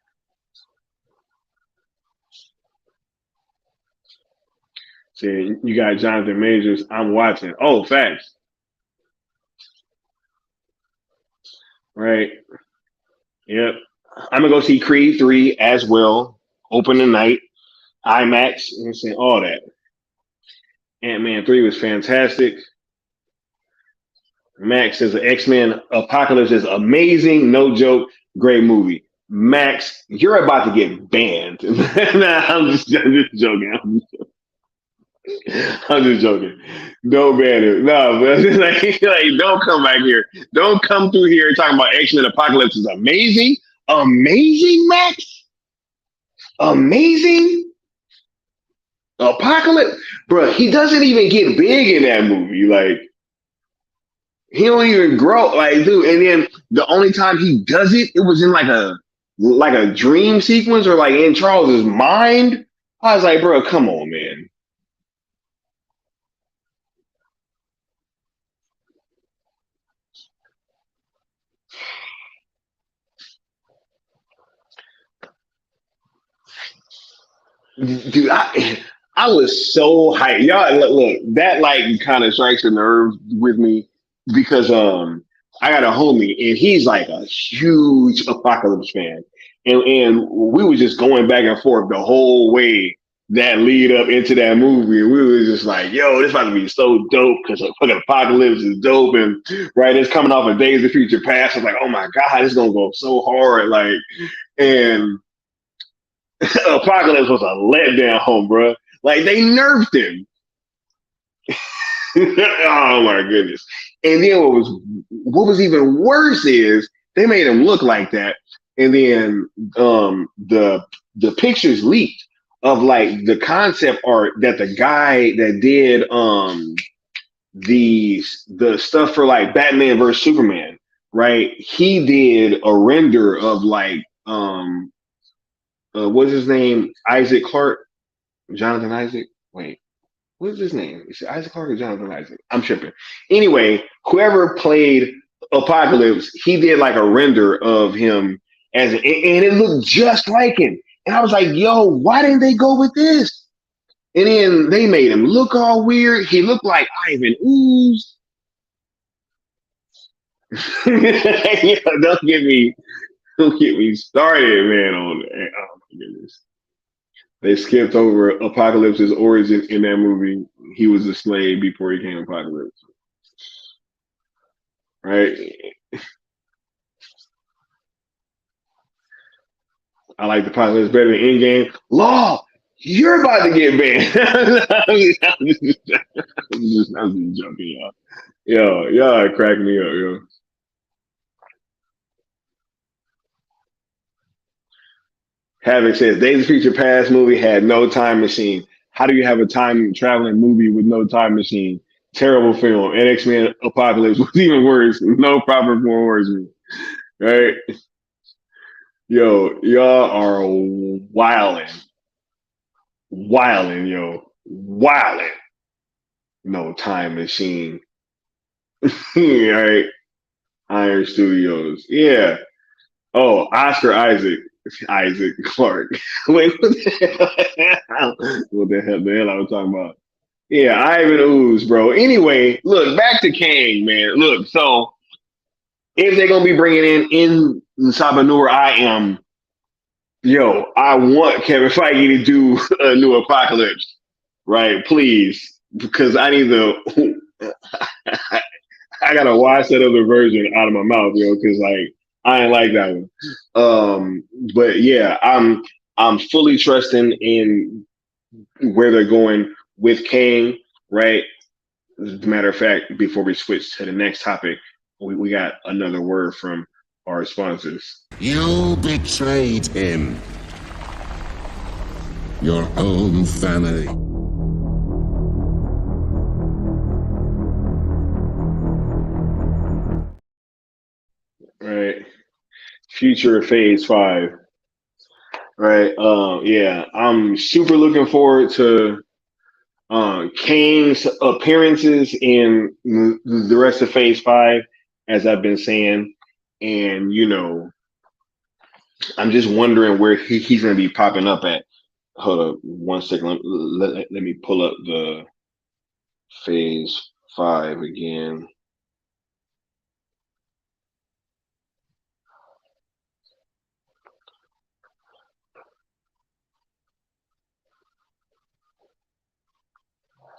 See, you got Jonathan Majors. I'm watching. Oh, facts. Right. Yep. I'm gonna go see Creed 3 as well. Open tonight. IMAX. And saying all that. Ant-Man 3 was fantastic. Max says the X-Men Apocalypse is amazing. No joke. Great movie. Max, you're about to get banned. Nah, I'm just joking. I'm just joking. Don't ban it. No, but like, don't come back here. Don't come through here talking about X-Men Apocalypse is amazing. Amazing, Max? Amazing? Apocalypse? Bro, he doesn't even get big in that movie. Like, he don't even grow. Like, dude, and then the only time he does it, it was in like a dream sequence or like in Charles's mind. I was like, bro, come on, man. dude, I was so hyped. Y'all, look, that like kind of strikes a nerve with me because I got a homie and he's like a huge Apocalypse fan, and we were just going back and forth the whole way that lead up into that movie. And we were just like, yo, this about to be so dope because fucking Apocalypse is dope, and right, it's coming off of Days of Future Past. I was like, oh my god, it's gonna go so hard, like, and Apocalypse was a letdown, bro. Like they nerfed him. Oh my goodness! And then what was even worse is they made him look like that, and then the pictures leaked of like the concept art that the guy that did the stuff for like Batman versus Superman, right? He did a render of like what's his name? Isaac Clarke, Jonathan Isaac. Wait, what's his name? Is it Isaac Clarke or Jonathan Isaac? I'm tripping. Anyway, whoever played Apocalypse, he did like a render of him and it looked just like him. And I was like, yo, why didn't they go with this? And then they made him look all weird. He looked like Ivan Ooze. Yeah, don't get me started, man, on that. Oh my goodness. They skipped over Apocalypse's origin in that movie. He was a slave before he became Apocalypse. Right? I like the Apocalypse better than Endgame. Law, you're about to get banned. I'm just joking, y'all. Y'all crack me up, yo. Havoc says Days of Future Past movie had no time machine. How do you have a time traveling movie with no time machine? Terrible film. And X-Men Apocalypse was even worse. No proper forward. Right? Yo, y'all are wilding. Wilding, yo. Wilding. No time machine. Right? Iron Studios. Yeah. Oh, Oscar Isaac Clarke. Wait, what the hell I was talking about? Yeah, Ivan Ooze, bro. Anyway, look, back to Kang, man. Look, so if they're gonna be bringing in Sabanur, I want Kevin Feige to do a new Apocalypse, right? Please, because I need to. I gotta wash that other version out of my mouth, because like I ain't like that one. But yeah, I'm fully trusting in where they're going with Kang, right? As a matter of fact, before we switch to the next topic, we got another word from our sponsors. You betrayed him. Your own family. Right. Future Phase 5. Right. Yeah, I'm super looking forward to Kang's appearances in the rest of Phase 5, as I've been saying. And, I'm just wondering where he's going to be popping up at. Hold up 1 second. Let me pull up the Phase 5 again.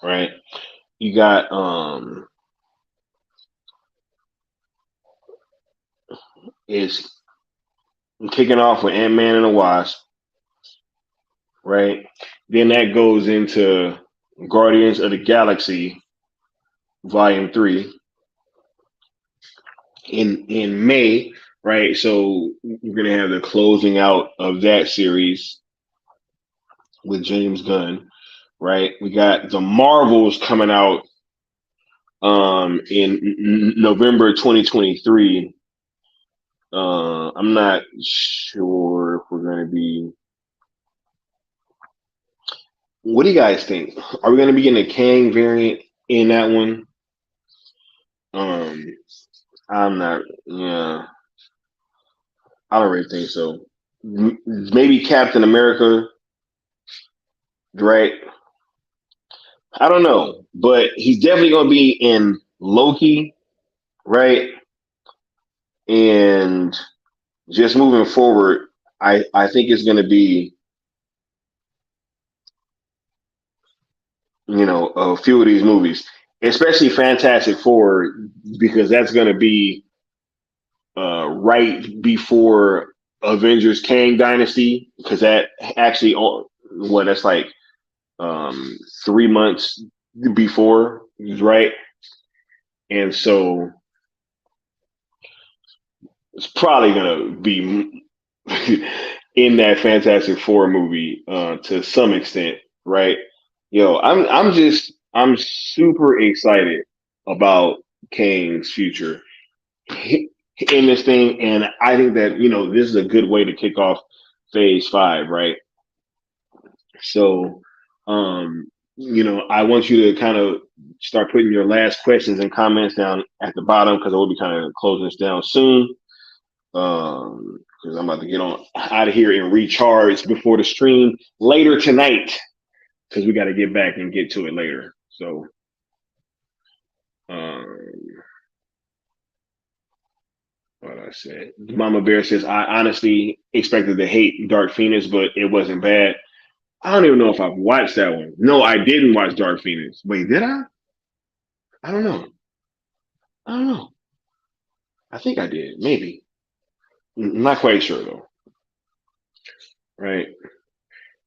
Right. You got it's kicking off with Ant-Man and the Wasp, right? Then that goes into Guardians of the Galaxy Volume 3 in May, right? So we're gonna have the closing out of that series with James Gunn, right? We got the Marvels coming out in November 2023. I'm not sure if we're going to be. What do you guys think? Are we going to be getting a Kang variant in that one? I'm not. Yeah, I don't really think so. Maybe Captain America right? I don't know, but he's definitely going to be in Loki, right? And just moving forward, I think it's going to be, a few of these movies, especially Fantastic Four, because that's going to be right before Avengers Kang Dynasty, because that actually, that's like 3 months before, right? And so it's probably gonna be in that Fantastic Four movie to some extent, right? I'm super excited about Kang's future in this thing, and I think that this is a good way to kick off Phase 5, right? So, I want you to kind of start putting your last questions and comments down at the bottom because we'll be kind of closing this down soon. Because I'm about to get on out of here and recharge before the stream later tonight because we got to get back and get to it later. So, what I said, Mama Bear says, I honestly expected to hate Dark Phoenix, but it wasn't bad. I don't even know if I've watched that one. No, I didn't watch Dark Phoenix. Wait, did I? I don't know. I don't know. I think I did. Maybe. I'm not quite sure though. Right.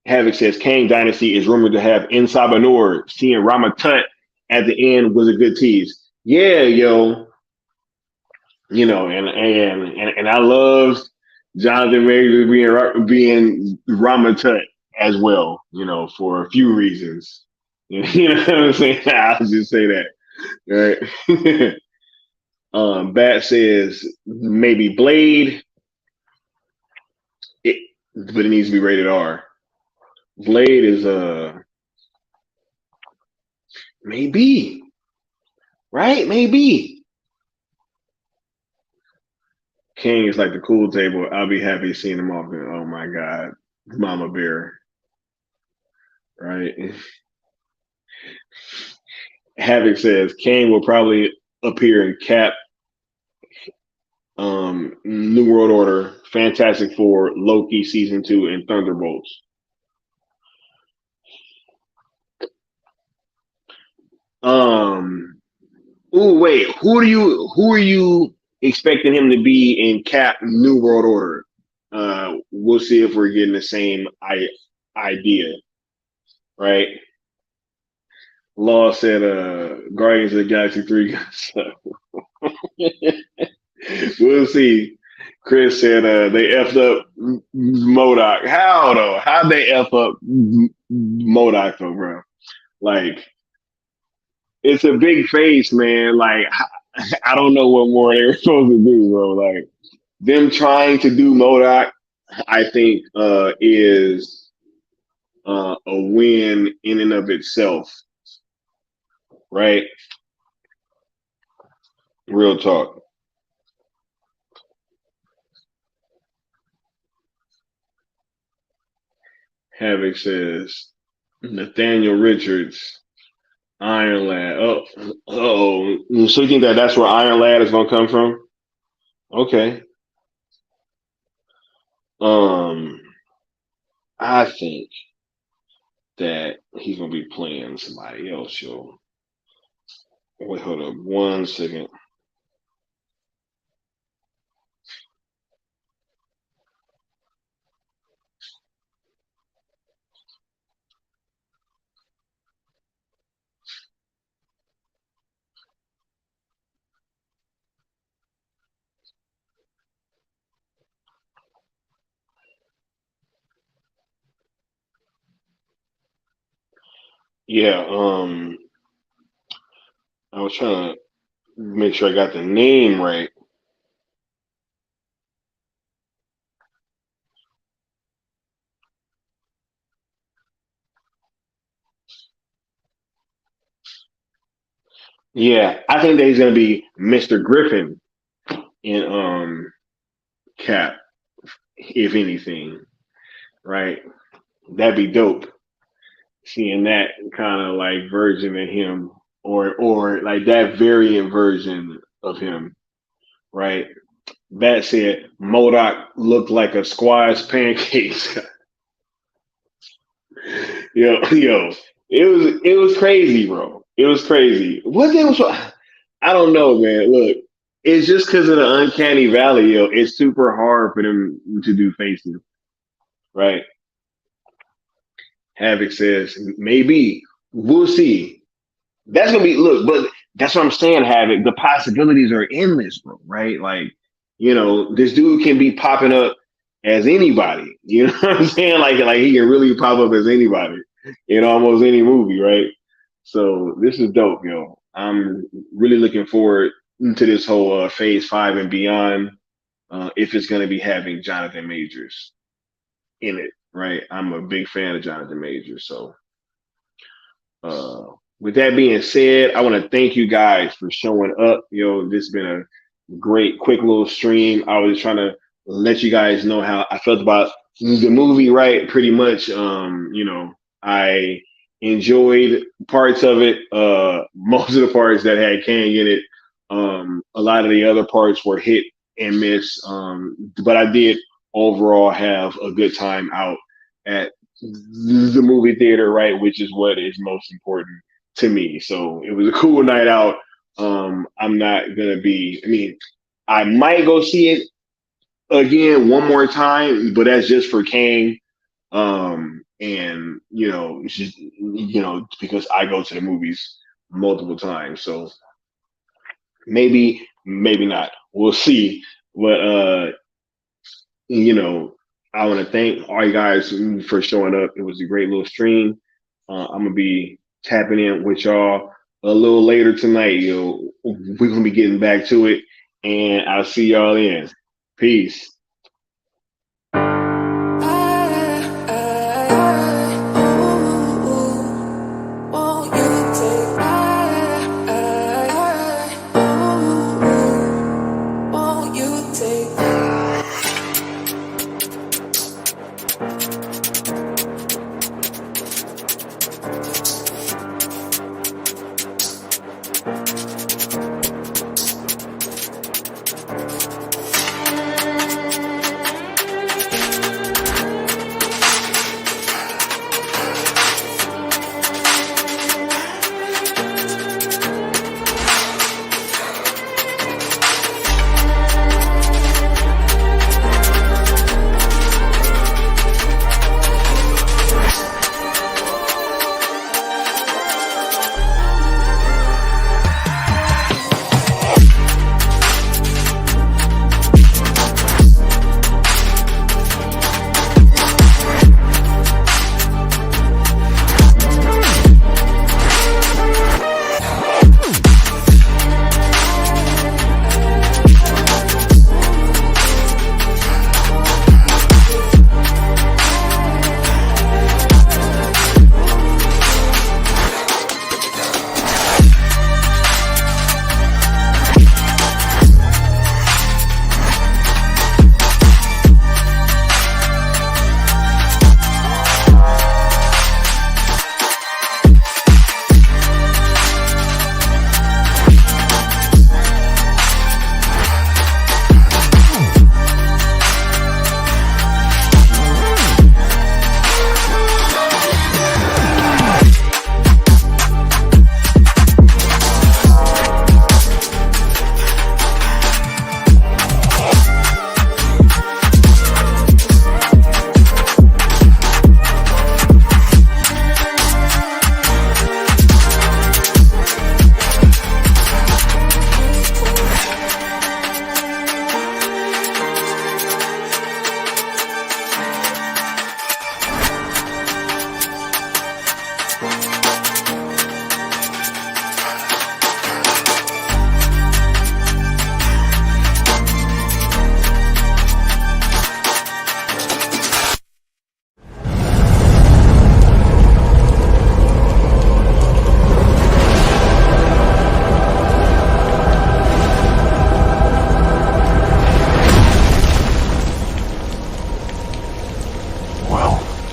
Havoc says Kang Dynasty is rumored to have Insaba Noor. Seeing Rama Tut at the end was a good tease. Yeah, yo. And I love Jonathan Majors being Rama Tut as well, for a few reasons. You know what I'm saying? I'll just say that. Right. Bat says maybe Blade, but it needs to be rated R. Blade is maybe, right? Maybe. King is like the cool table. I'll be happy seeing him off. Oh my God, Mama Bear, right? Havoc says Kane will probably appear in Cap, New World Order, Fantastic Four, Loki season 2, and Thunderbolts. Wait, who are you expecting him to be in Cap New World Order? We'll see if we're getting the same idea, right? Law said Guardians of the Galaxy 3 got stuck. We'll see. Chris said they effed up MODOK. How though? How'd they F up MODOK though, bro? Like, it's a big face, man. Like, I don't know what more they were supposed to do, bro. Like, them trying to do MODOK, I think, is a win in and of itself, right? Real talk. Havoc says Nathaniel Richards, Iron Lad. So you think that's where Iron Lad is gonna come from? Okay. I think that he's gonna be playing somebody else, yo. Wait, hold up 1 second. Yeah, I was trying to make sure I got the name right. Yeah, I think that he's gonna be Mr. Griffin in Cap, if anything, right? That'd be dope. seeing that kind of like version of him, or like that variant version of him, right? That said, Modoc looked like a squash pancake. Yo, it was crazy, bro. It was crazy. What they was? I don't know, man. Look, it's just because of the uncanny valley, yo. It's super hard for them to do faces, right? Havoc says maybe we'll see. That's gonna be look, but that's what I'm saying, Havoc. The possibilities are endless, bro. Right? Like, this dude can be popping up as anybody. You know what I'm saying? Like he can really pop up as anybody in almost any movie, right? So this is dope, yo. I'm really looking forward to this whole Phase 5 and beyond. If it's gonna be having Jonathan Majors in it, right? I'm a big fan of Jonathan Majors, so. With that being said, I want to thank you guys for showing up. This has been a great, quick little stream. I was trying to let you guys know how I felt about the movie, right? Pretty much, I enjoyed parts of it. Most of the parts that had Kang in it. A lot of the other parts were hit and miss. But I did overall have a good time out at the movie theater, right? Which is what is most important to me. So it was a cool night out. I'm not gonna be. I mean, I might go see it again one more time, but that's just for Kang. And it's just, because I go to the movies multiple times, so maybe not. We'll see. But I want to thank all you guys for showing up. It was a great little stream. I'm gonna be tapping in with y'all a little later tonight. We're gonna be getting back to it, and I'll see y'all then. Peace. Take